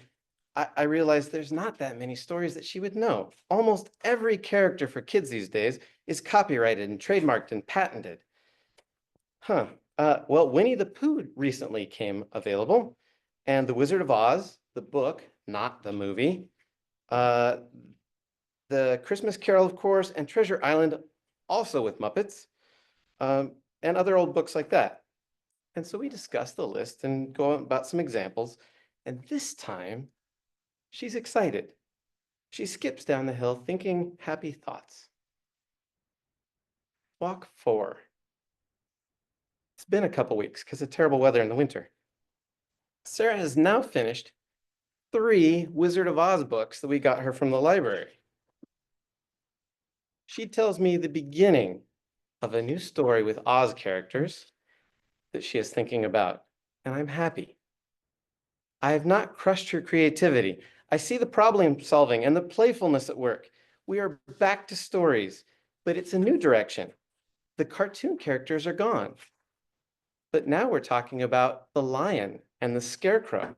I realized there's not that many stories that she would know. Almost every character for kids these days is copyrighted and trademarked and patented. Well, Winnie the Pooh recently came available, and The Wizard of Oz, the book, not the movie, The Christmas Carol, of course, and Treasure Island, also with Muppets, and other old books like that. And so we discussed the list and go about some examples, and this time, she's excited. She skips down the hill thinking happy thoughts. Walk 4. It's been a couple weeks because of terrible weather in the winter. Sarah has now finished 3 Wizard of Oz books that we got her from the library. She tells me the beginning of a new story with Oz characters that she is thinking about, and I'm happy. I have not crushed her creativity. I see the problem solving and the playfulness at work. We are back to stories, but it's a new direction. The cartoon characters are gone. But now we're talking about the lion and the scarecrow.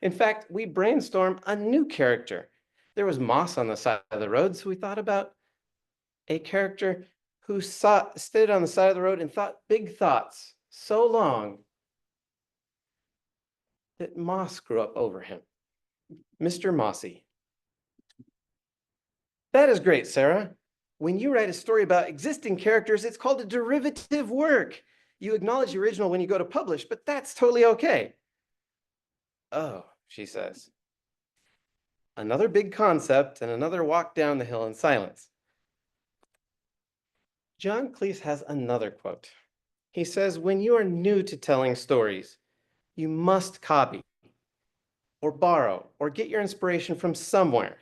In fact, we brainstormed a new character. There was moss on the side of the road, so we thought about a character who stood on the side of the road and thought big thoughts so long that moss grew up over him. Mr. Mossy. That is great, Sarah. When you write a story about existing characters, it's called a derivative work. You acknowledge the original when you go to publish, but that's totally okay. Oh, she says. Another big concept and another walk down the hill in silence. John Cleese has another quote. He says, when you are new to telling stories, you must copy or borrow or get your inspiration from somewhere.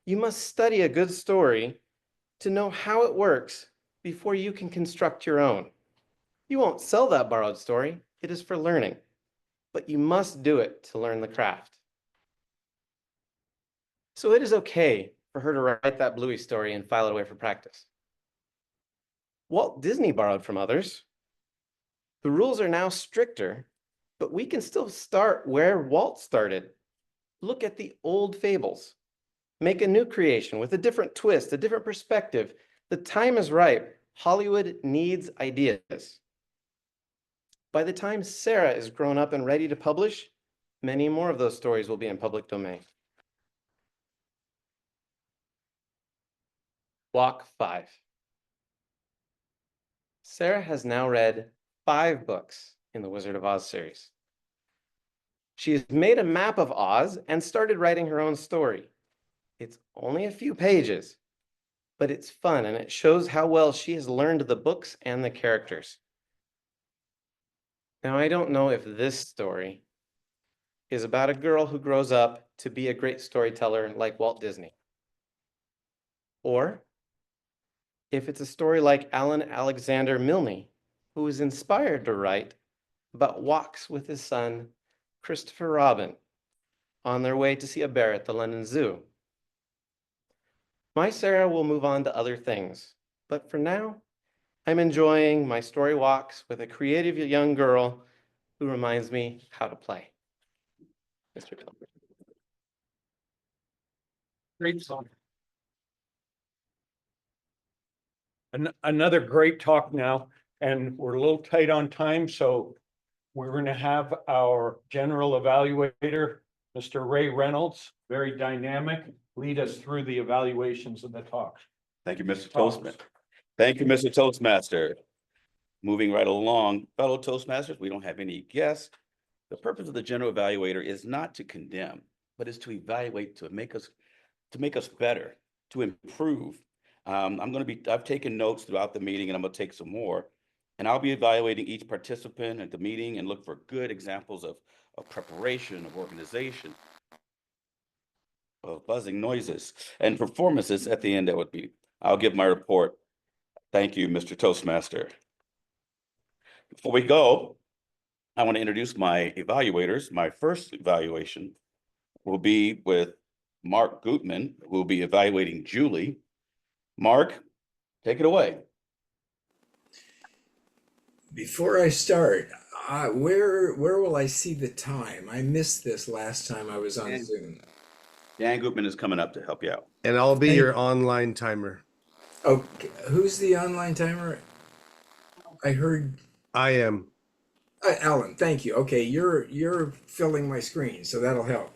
You must study a good story to know how it works before you can construct your own. You won't sell that borrowed story. It is for learning, but you must do it to learn the craft. So it is okay for her to write that Bluey story and file it away for practice. Walt Disney borrowed from others. The rules are now stricter, but we can still start where Walt started. Look at the old fables. Make a new creation with a different twist, a different perspective. The time is ripe. Hollywood needs ideas. By the time Sarah is grown up and ready to publish, many more of those stories will be in public domain. Walk 5. Sarah has now read 5 books in the Wizard of Oz series. She has made a map of Oz and started writing her own story. It's only a few pages, but it's fun and it shows how well she has learned the books and the characters. Now, I don't know if this story is about a girl who grows up to be a great storyteller like Walt Disney, or if it's a story like Alan Alexander Milne, who was inspired to write about walks with his son, Christopher Robin, on their way to see a bear at the London Zoo. My Sarah will move on to other things, but for now, I'm enjoying my story walks with a creative young girl who reminds me how to play. Mr. Tilbert. Great song. Another great talk now, and we're a little tight on time, so we're going to have our general evaluator, Mr. Ray Reynolds, very dynamic, lead us through the evaluations of the talks. Thank you, Mr. Toastmaster. Thank you, Mr. Toastmaster. Moving right along, fellow Toastmasters, we don't have any guests. The purpose of the general evaluator is not to condemn, but is to evaluate, to make us better, to improve. I've taken notes throughout the meeting and I'm gonna take some more. And I'll be evaluating each participant at the meeting and look for good examples of preparation, of organization, of buzzing noises and performances at the end. I'll give my report. Thank you, Mr. Toastmaster. Before we go, I want to introduce my evaluators. My first evaluation will be with Mark Gutman, who will be evaluating Julie. Mark, take it away. Before I start, where will I see the time? I missed this last time I was on Zoom. Dan Gutman is coming up to help you out. And I'll be your online timer. Okay, who's the online timer? I heard. I am. Alan, thank you. Okay, you're filling my screen, so that'll help.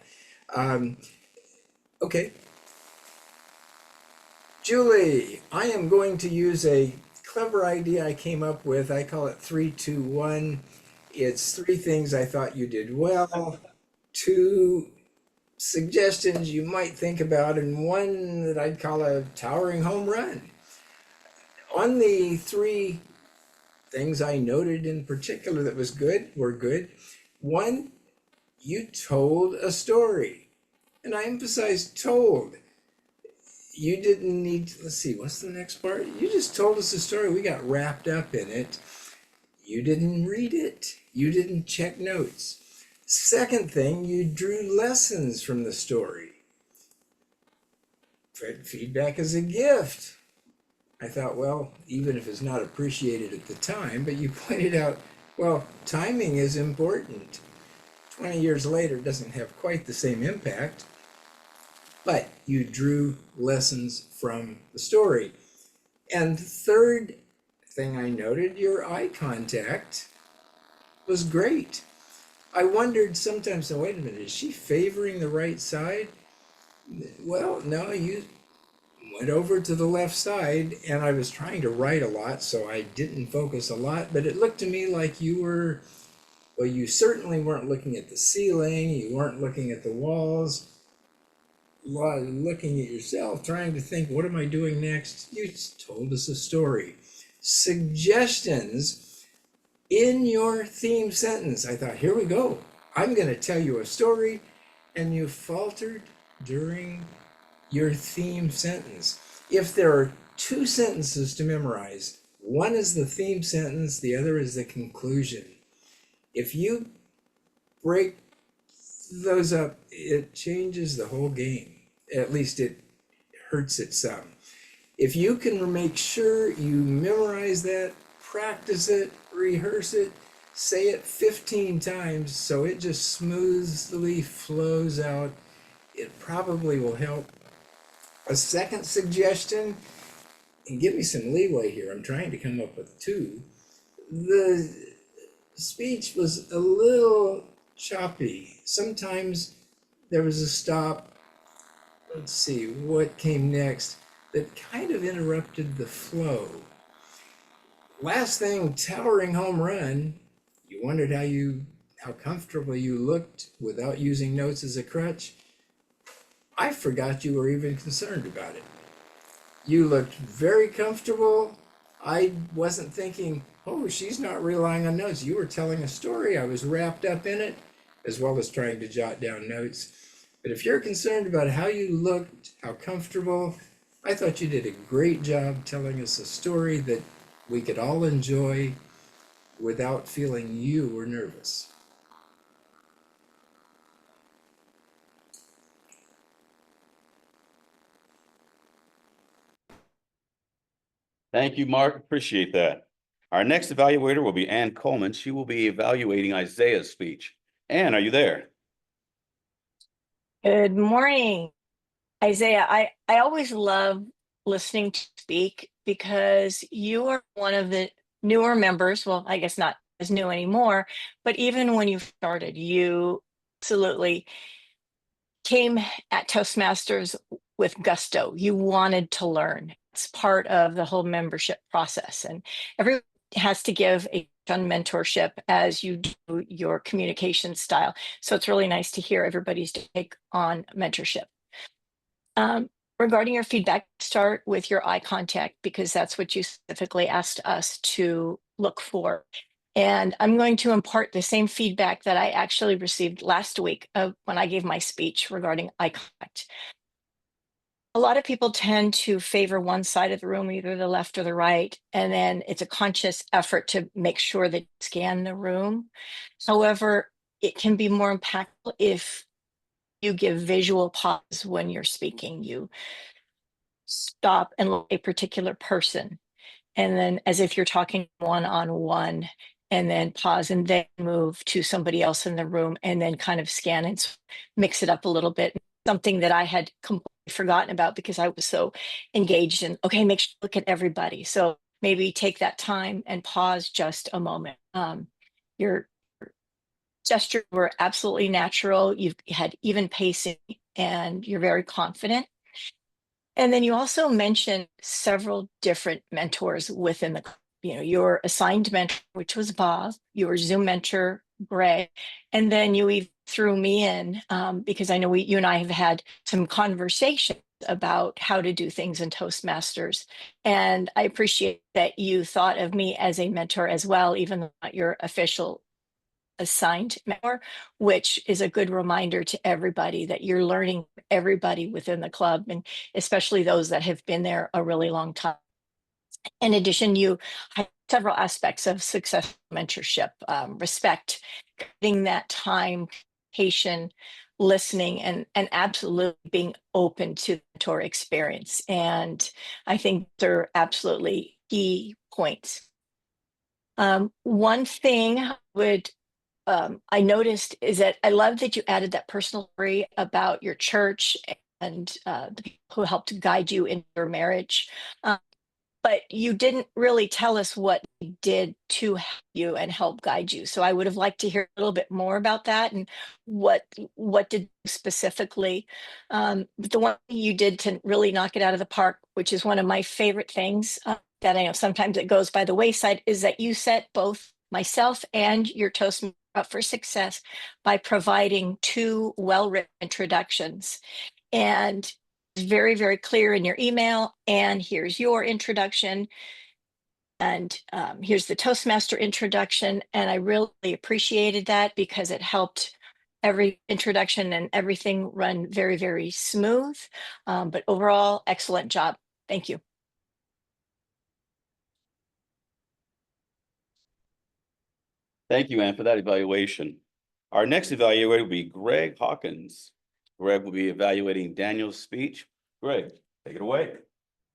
Okay. Julie, I am going to use a clever idea I came up with. I call it 3, 2, 1. It's 3 things I thought you did well, 2 suggestions you might think about, and 1 that I'd call a towering home run. On the 3 things I noted in particular that were good. One, you told a story, and I emphasize told. You didn't need to, let's see, what's the next part? You just told us a story. We got wrapped up in it. You didn't read it. You didn't check notes. Second thing, you drew lessons from the story. Feedback is a gift. I thought, well, even if it's not appreciated at the time, but you pointed out, well, timing is important. 20 years later, it doesn't have quite the same impact, but you drew lessons from the story. And third thing I noted, your eye contact was great. I wondered sometimes, wait a minute, is she favoring the right side? Well, no, you went over to the left side, and I was trying to write a lot, so I didn't focus a lot, but it looked to me like you were, well, you certainly weren't looking at the ceiling, you weren't looking at the walls, looking at yourself, trying to think, what am I doing next? You told us a story. Suggestions in your theme sentence. I thought, here we go. I'm going to tell you a story, and you faltered during your theme sentence. If there are two sentences to memorize, one is the theme sentence, the other is the conclusion. If you break those up, it changes the whole game. At least it hurts it some. If you can make sure you memorize that, practice it, rehearse it, say it 15 times so it just smoothly flows out, it probably will help. A second suggestion, and give me some leeway here, I'm trying to come up with two. The speech was a little choppy. Sometimes there was a stop. Let's see, what came next that kind of interrupted the flow. Last thing, towering home run. You wondered how comfortable you looked without using notes as a crutch. I forgot you were even concerned about it. You looked very comfortable. I wasn't thinking, oh, she's not relying on notes. You were telling a story. I was wrapped up in it, as well as trying to jot down notes. But if you're concerned about how you looked, how comfortable, I thought you did a great job telling us a story that we could all enjoy without feeling you were nervous. Thank you, Mark. Appreciate that. Our next evaluator will be Ann Coleman. She will be evaluating Isaiah's speech. Ann, are you there? Good morning, Isaiah. I always love listening to speak because you are one of the newer members. Well, I guess not as new anymore, but even when you started, you absolutely came at Toastmasters with gusto. You wanted to learn. It's part of the whole membership process, and everyone has to give a ton mentorship as you do your communication style. So it's really nice to hear everybody's take on mentorship. Regarding your feedback, start with your eye contact because that's what you specifically asked us to look for. And I'm going to impart the same feedback that I actually received last week when I gave my speech regarding eye contact. A lot of people tend to favor one side of the room, either the left or the right, and then it's a conscious effort to make sure that you scan the room. However, it can be more impactful if you give visual pause when you're speaking. You stop and look at a particular person, and then as if you're talking one-on-one, and then pause and then move to somebody else in the room and then kind of scan and mix it up a little bit. Something that I had completely forgotten about because I was so engaged in, okay, make sure you look at everybody. So maybe take that time and pause just a moment. Your gestures were absolutely natural. You've had even pacing and you're very confident. And then you also mentioned several different mentors within the, your assigned mentor, which was Bob, your Zoom mentor, Greg, and then you even threw me in because I know you and I have had some conversation about how to do things in Toastmasters. And I appreciate that you thought of me as a mentor as well, even though not your official assigned mentor, which is a good reminder to everybody that you're learning everybody within the club, and especially those that have been there a really long time. In addition, you have several aspects of successful mentorship, respect, getting that time, patient, listening, and absolutely being open to the mentor experience. And I think they're absolutely key points. One thing I noticed is that I love that you added that personal story about your church and the people who helped guide you in your marriage. But you didn't really tell us what they did to help you and help guide you. So I would have liked to hear a little bit more about that and what did specifically. The one thing you did to really knock it out of the park, which is one of my favorite things that I know sometimes it goes by the wayside, is that you set both myself and your Toastmasters up for success by providing 2 well-written introductions. And it's very, very clear in your email. And here's your introduction. And here's the Toastmaster introduction. And I really appreciated that because it helped every introduction and everything run very, very smooth. But overall, excellent job. Thank you. Thank you, Ann, for that evaluation. Our next evaluator will be Greg Hawkins. Greg will be evaluating Daniel's speech. Greg, take it away.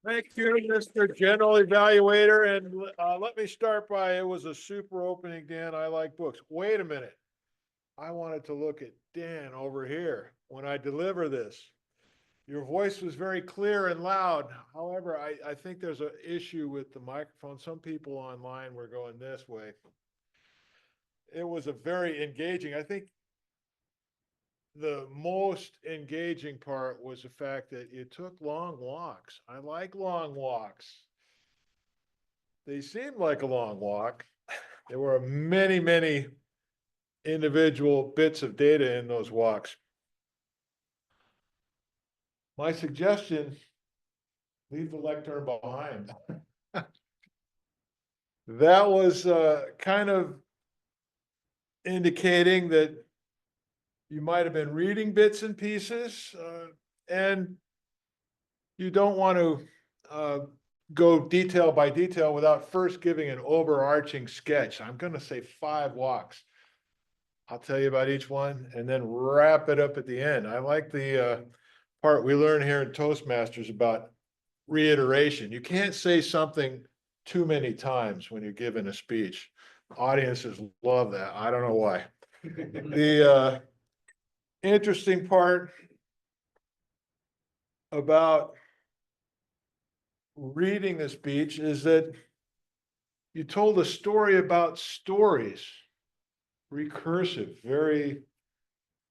Thank you, Mr. General Evaluator. And let me start by, it was a super opening, Dan. I like books. Wait a minute. I wanted to look at Dan over here when I deliver this. Your voice was very clear and loud. However, I think there's an issue with the microphone. Some people online were going this way. It was a very engaging, I think the most engaging part was the fact that you took long walks. I like long walks. They seemed like a long walk. There were many, many individual bits of data in those walks. My suggestion, leave the lectern behind. That was kind of indicating that you might have been reading bits and pieces, and you don't want to go detail by detail without first giving an overarching sketch. I'm going to say 5 walks. I'll tell you about each one and then wrap it up at the end. I like the part we learn here in Toastmasters about reiteration. You can't say something too many times when you're giving a speech. Audiences love that. I don't know why. The interesting part about reading the speech is that you told a story about stories. Recursive, very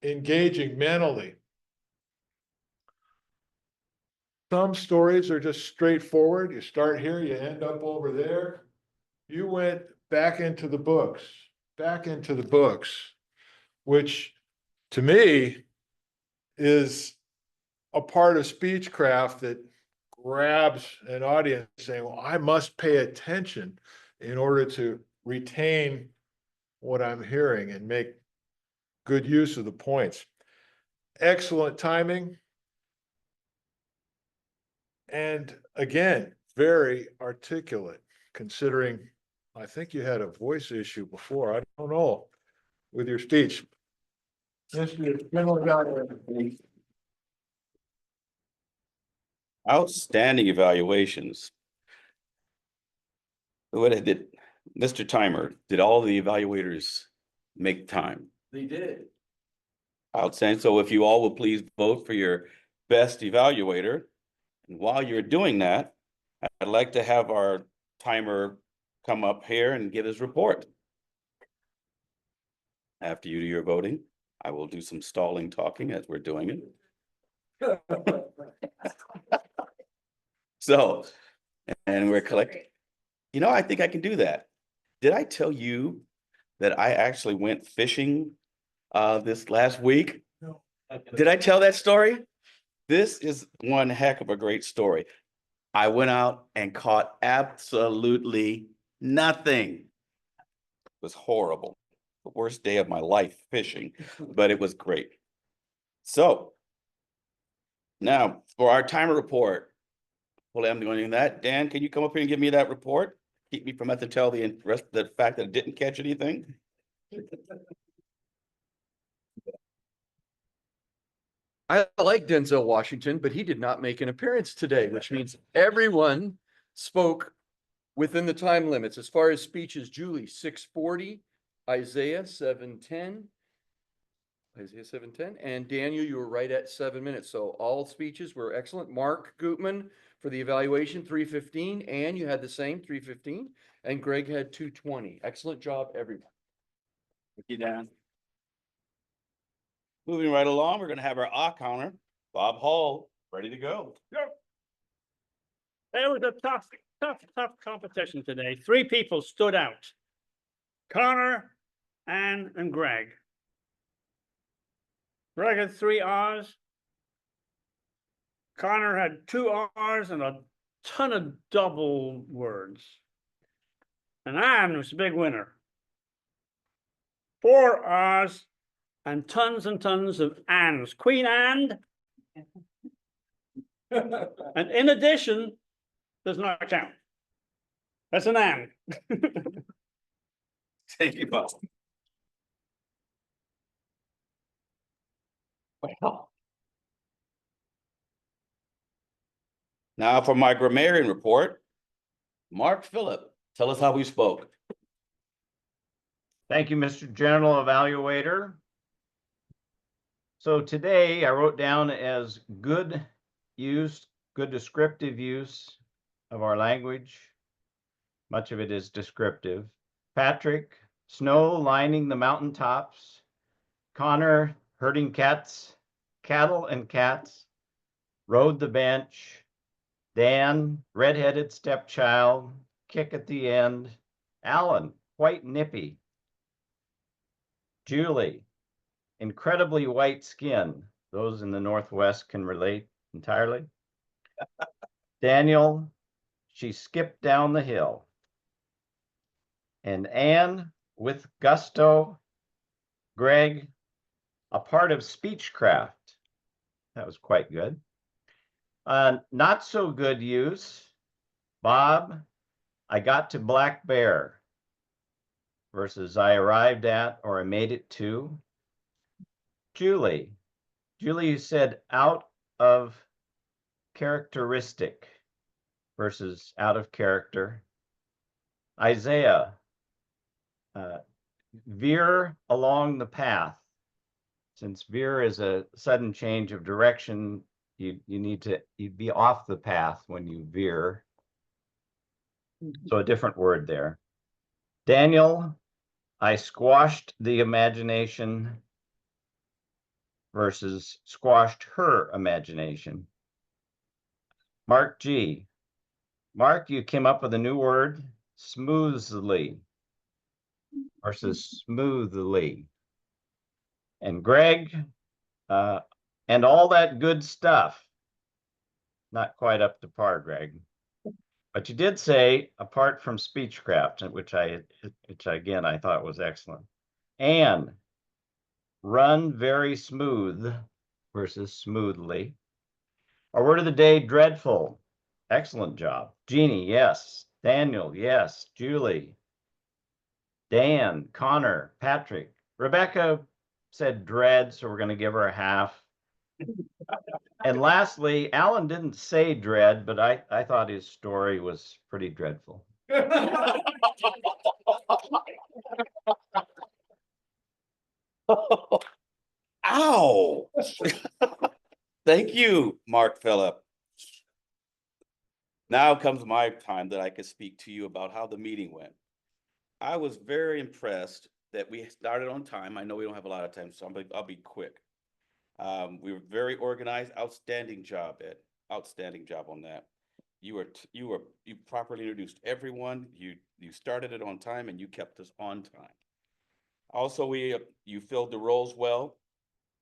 engaging mentally. Some stories are just straightforward. You start here, you end up over there. You went back into the books, which to me is a part of speechcraft that grabs an audience saying, well, I must pay attention in order to retain what I'm hearing and make good use of the points. Excellent timing. And again, very articulate, considering I think you had a voice issue before. I don't know with your speech. Outstanding evaluations. What did Mr. Timer, did all the evaluators make time? They did. Outstanding. So if you all will please vote for your best evaluator. And while you're doing that, I'd like to have our timer come up here and give his report. After you do your voting, I will do some stalling talking as we're doing it. So, and we're collecting. You know, I think I can do that. Did I tell you that I actually went fishing this last week? No. Did I tell that story? This is one heck of a great story. I went out and caught absolutely nothing. It was horrible. The worst day of my life fishing, but it was great. So now for our timer report. Well, I'm doing that. Dan, can you come up here and give me that report? Keep me from having to tell the rest the fact that I didn't catch anything. I like Denzel Washington, but he did not make an appearance today, which means everyone spoke within the time limits. As far as speeches, Julie, 6:40, Isaiah, 7:10. Isaiah 7:10, and Daniel, you were right at 7 minutes. So all speeches were excellent. Mark Gutman for the evaluation, 3:15, and you had the same 3:15, and Greg had 2:20. Excellent job, everyone. Thank you, Dan. Moving right along, we're gonna have our counter, Bob Hall, ready to go. It was a tough competition today. Three people stood out. Connor, Ann, and Greg. Greg had 3 R's. Connor had 2 R's and a ton of double words. And Ann was the big winner. 4 R's and tons of Anns. Queen Anne. And in addition, does not count. That's an Ann. Thank you, Bob. Well. Now for my grammarian report, Mark Phillip, tell us how we spoke. Thank you, Mr. General Evaluator. So today I wrote down as good use, good descriptive use of our language. Much of it is descriptive. Patrick, snow lining the mountaintops. Connor, herding cattle and cats. Rode the bench. Dan, redheaded stepchild, kick at the end. Alan, quite nippy. Julie, incredibly white skin. Those in the Northwest can relate entirely. Daniel, she skipped down the hill. And Anne, with gusto. Greg, a part of speechcraft. That was quite good. Not so good use. Bob, I got to Black Bear versus I arrived at or I made it to. Julie, you said out of characteristic versus out of character. Isaiah, veer along the path. Since veer is a sudden change of direction, you'd be off the path when you veer. So a different word there. Daniel, I squashed the imagination versus squashed her imagination. Mark G. Mark, you came up with a new word, smoothly versus smoothly. And Greg, and all that good stuff. Not quite up to par, Greg. But you did say, apart from speechcraft, which again, I thought was excellent. And run very smooth versus smoothly. Our word of the day, dreadful. Excellent job. Jeannie, yes. Daniel, yes. Julie. Dan, Connor, Patrick. Rebecca said dread, so we're going to give her a half. And lastly, Alan didn't say dread, but I thought his story was pretty dreadful. Ow! Thank you, Mark Phillip. Now comes my time that I can speak to you about how the meeting went. I was very impressed that we started on time. I know we don't have a lot of time, so I'll be quick. We were very organized. Outstanding job, Ed. Outstanding job on that. You properly introduced everyone. You started it on time and you kept us on time. Also, you filled the roles well.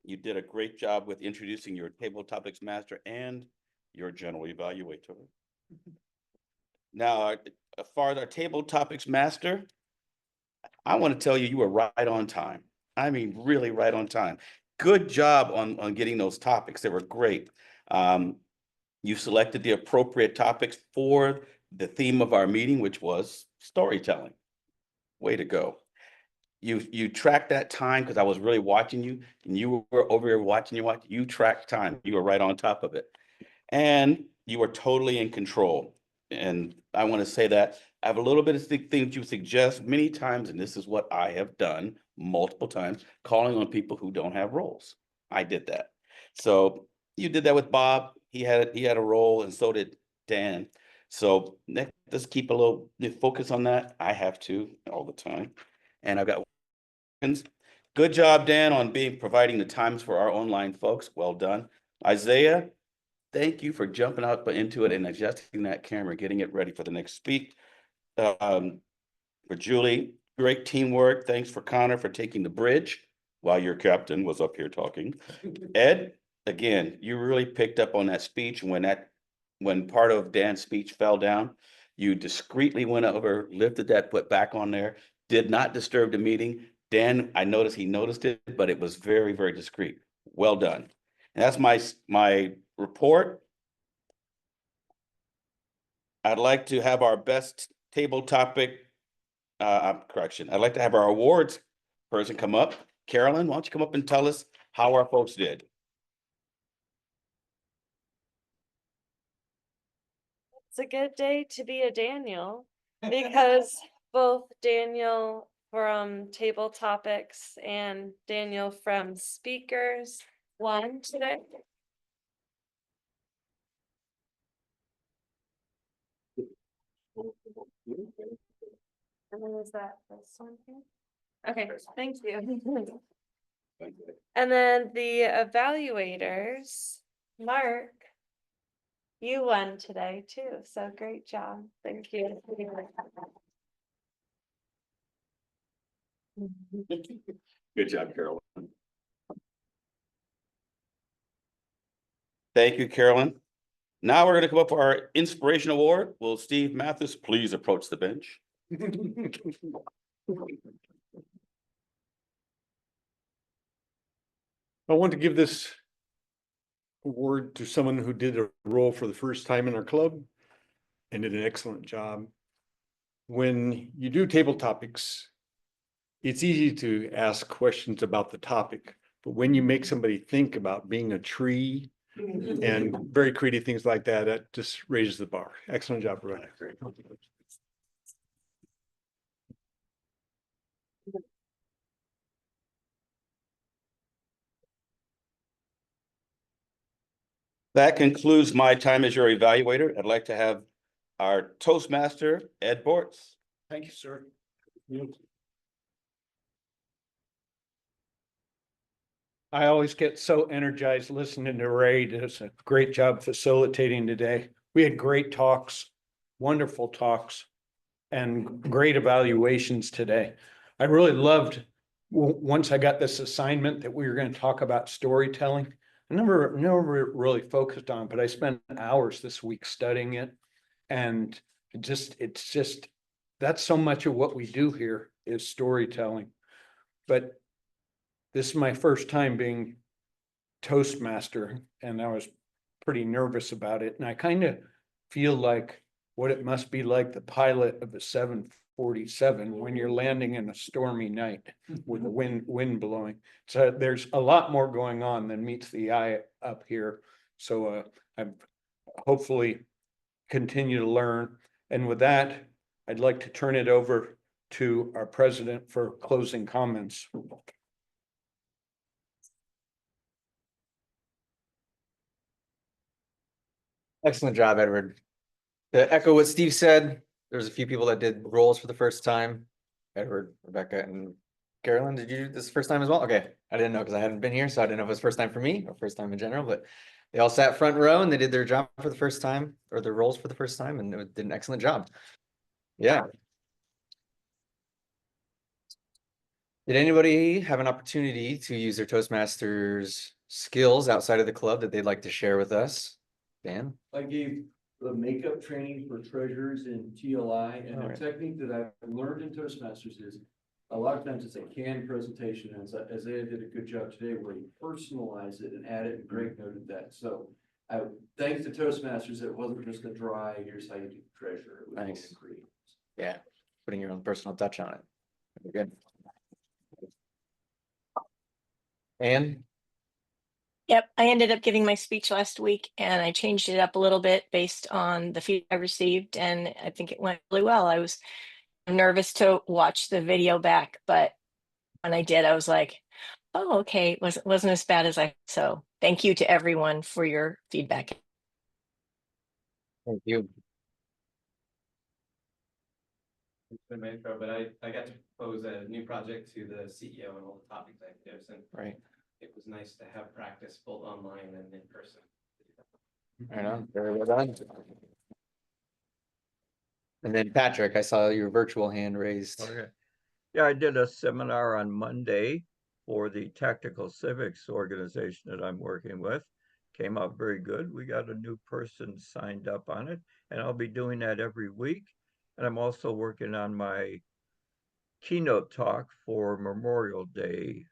You did a great job with introducing your table topics master and your general evaluator. Now, as far as our table topics master, I want to tell you, you were right on time. I mean, really right on time. Good job on getting those topics. They were great. You selected the appropriate topics for the theme of our meeting, which was storytelling. Way to go. You tracked that time because I was really watching you, and you were over here watching you tracked time. You were right on top of it. And you were totally in control. And I want to say that I have a little bit of things you suggest many times, and this is what I have done multiple times, calling on people who don't have roles. I did that. So you did that with Bob. He had a role, and so did Dan. So let's keep a little focus on that. I have to all the time. And I've got good job, Dan, on providing the times for our online folks. Well done. Isaiah, thank you for jumping out into it and adjusting that camera, getting it ready for the next speak. For Julie, great teamwork. Thanks for Connor for taking the bridge while your captain was up here talking. Ed, again, you really picked up on that speech. When part of Dan's speech fell down, you discreetly went over, lifted that, put back on there, did not disturb the meeting. Dan, I noticed he noticed it, but it was very, very discreet. Well done. And that's my report. I'd like to have our best table topic, correction. I'd like to have our awards person come up. Carolyn, why don't you come up and tell us how our folks did? It's a good day to be a Daniel because both Daniel from Table Topics and Daniel from Speakers won today. And then is that this one here? Okay, thank you. And then the evaluators, Mark, you won today too, so great job. Thank you. Good job, Carolyn. Thank you, Carolyn. Now we're going to come up for our inspiration award. Will Steve Mathis please approach the bench? I want to give this award to someone who did a role for the first time in our club and did an excellent job. When you do table topics, it's easy to ask questions about the topic, but when you make somebody think about being a tree and very creative things like that, that just raises the bar. Excellent job, everybody. That concludes my time as your evaluator. I'd like to have our Toastmaster, Ed Bortz. Thank you, sir. I always get so energized listening to Ray. Does a great job facilitating today. We had great talks, wonderful talks, and great evaluations today. I really loved once I got this assignment that we were going to talk about storytelling. I never really focused on, but I spent hours this week studying it, and it's just that's so much of what we do here is storytelling. But this is my first time being Toastmaster, and I was pretty nervous about it. And I kind of feel like what it must be like the pilot of the 747 when you're landing in a stormy night with the wind blowing. So there's a lot more going on than meets the eye up here. So I'm hopefully continue to learn. And with that, I'd like to turn it over to our president for closing comments. Excellent job, Edward. To echo what Steve said, there's a few people that did roles for the first time. Edward, Rebecca, and Carolyn, did you do this first time as well? Okay, I didn't know because I hadn't been here, so I didn't know if it was first time for me or first time in general, but they all sat front row and they did their job for the first time, or their roles for the first time, and they did an excellent job. Yeah. Did anybody have an opportunity to use their Toastmasters skills outside of the club that they'd like to share with us? Dan? I gave the makeup training for treasurers in TLI, and Alright. a technique that I've learned in Toastmasters is a lot of times it's a canned presentation, and Isaiah did a good job today where he personalized it and added, and Greg noted that, so thanks to Toastmasters, it wasn't just a dry, here's how you do treasure. It was Nice. more creative. Yeah, putting your own personal touch on it. Very good. And Yep, I ended up giving my speech last week and I changed it up a little bit based on the feedback I received, and I think it went really well. I was nervous to watch the video back, but when I did, I was like, oh, okay, it wasn't as bad as so thank you to everyone for your feedback. thank you. It's been my intro, but I got to propose a new project to the CEO and all the top executives, and Right. it was nice to have practice both online and in person. Right on. Very well done. And then Patrick, I saw your virtual hand raised. Okay. Yeah, I did a seminar on Monday for the Tactical Civics organization that I'm working with. Came out very good. We got a new person signed up on it, and I'll be doing that every week. And I'm also working on my keynote talk for Memorial Day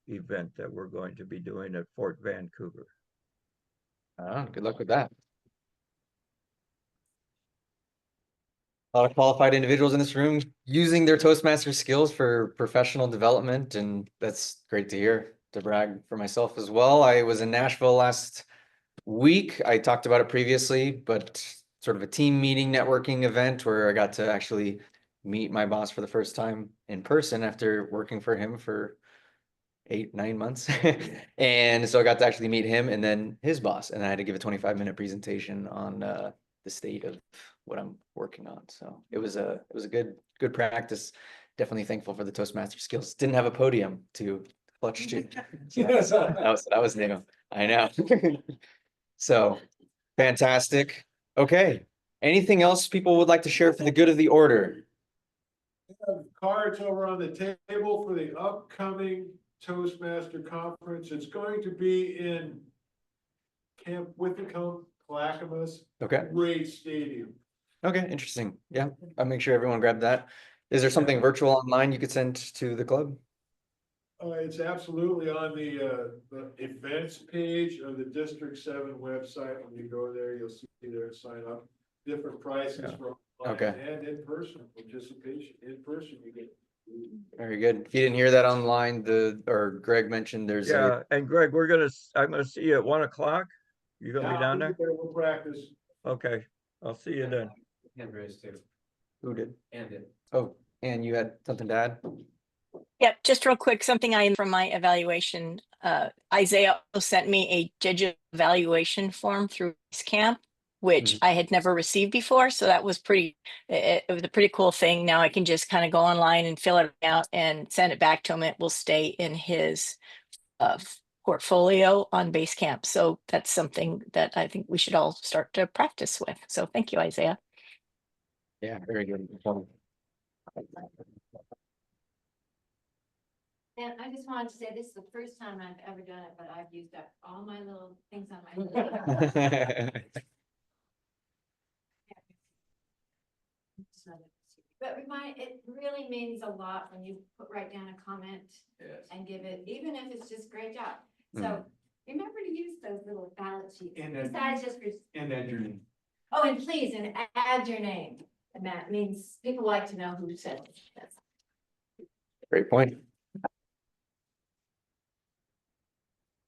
event that we're going to be doing at Fort Vancouver. Good luck with that. A lot of qualified individuals in this room using their Toastmaster skills for professional development, and that's great to hear. To brag for myself as well. I was in Nashville last week. I talked about it previously, but sort of a team meeting networking event where I got to actually meet my boss for the first time in person after working for him for 8-9 months. And so I got to actually meet him and then his boss, and I had to give a 25-minute presentation on the state of what I'm working on. So it was a good practice. Definitely thankful for the Toastmaster skills. Didn't have a podium to clutch to. So that was new. I know. So fantastic. Okay. Anything else people would like to share for the good of the order? Have cards over on the table for the upcoming Toastmaster conference. It's going to be in Camp Withicum, Clackamas. Okay. Great stadium. Okay, interesting. Yeah, I'll make sure everyone grabbed that. Is there something virtual online you could send to the club? It's absolutely on the events page of the District 7 website. When you go there, you'll see there, sign up. Different prices for online Okay. and in-person participation. In person, you get. Very good. If you didn't hear that online, or Greg mentioned there's Yeah, and Greg, I'm gonna see you at 1 o'clock. You gonna be down there? We'll practice. Okay, I'll see you then. Hand raised too. Who did? And it. Oh, and you had something to add? Yep, just real quick, something from my evaluation. Isaiah also sent me a judge evaluation form through Basecamp, which I had never received before. So that was it was a pretty cool thing. Now I can just kind of go online and fill it out and send it back to him. It will stay in his portfolio on Basecamp. So that's something that I think we should all start to practice with. So thank you, Isaiah. Yeah, very good. And I just wanted to say, this is the first time I've ever done it, but I've used up all my little things on my list. But it really means a lot when you write down a comment and give it, even if it's just great job. So remember to use those little ballot sheets besides just. And add your name. Oh, and please, and add your name. And that means people like to know who said it. That's Great point.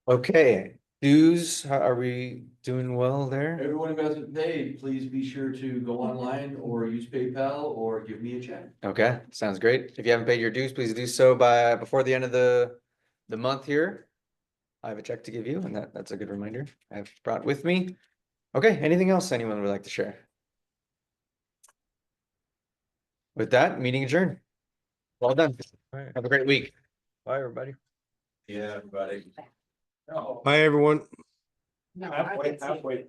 Okay, dues, are we doing well there? Everyone who hasn't paid, please be sure to go online or use PayPal or give me a check. Okay, sounds great. If you haven't paid your dues, please do so before the end of the month here. I have a check to give you, and that's a good reminder I've brought with me. Okay, anything else anyone would like to share? With that, meeting adjourned. Well done. Right. Have a great week. Bye, everybody. Yeah, everybody. Bye, everyone. Halfway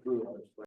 through.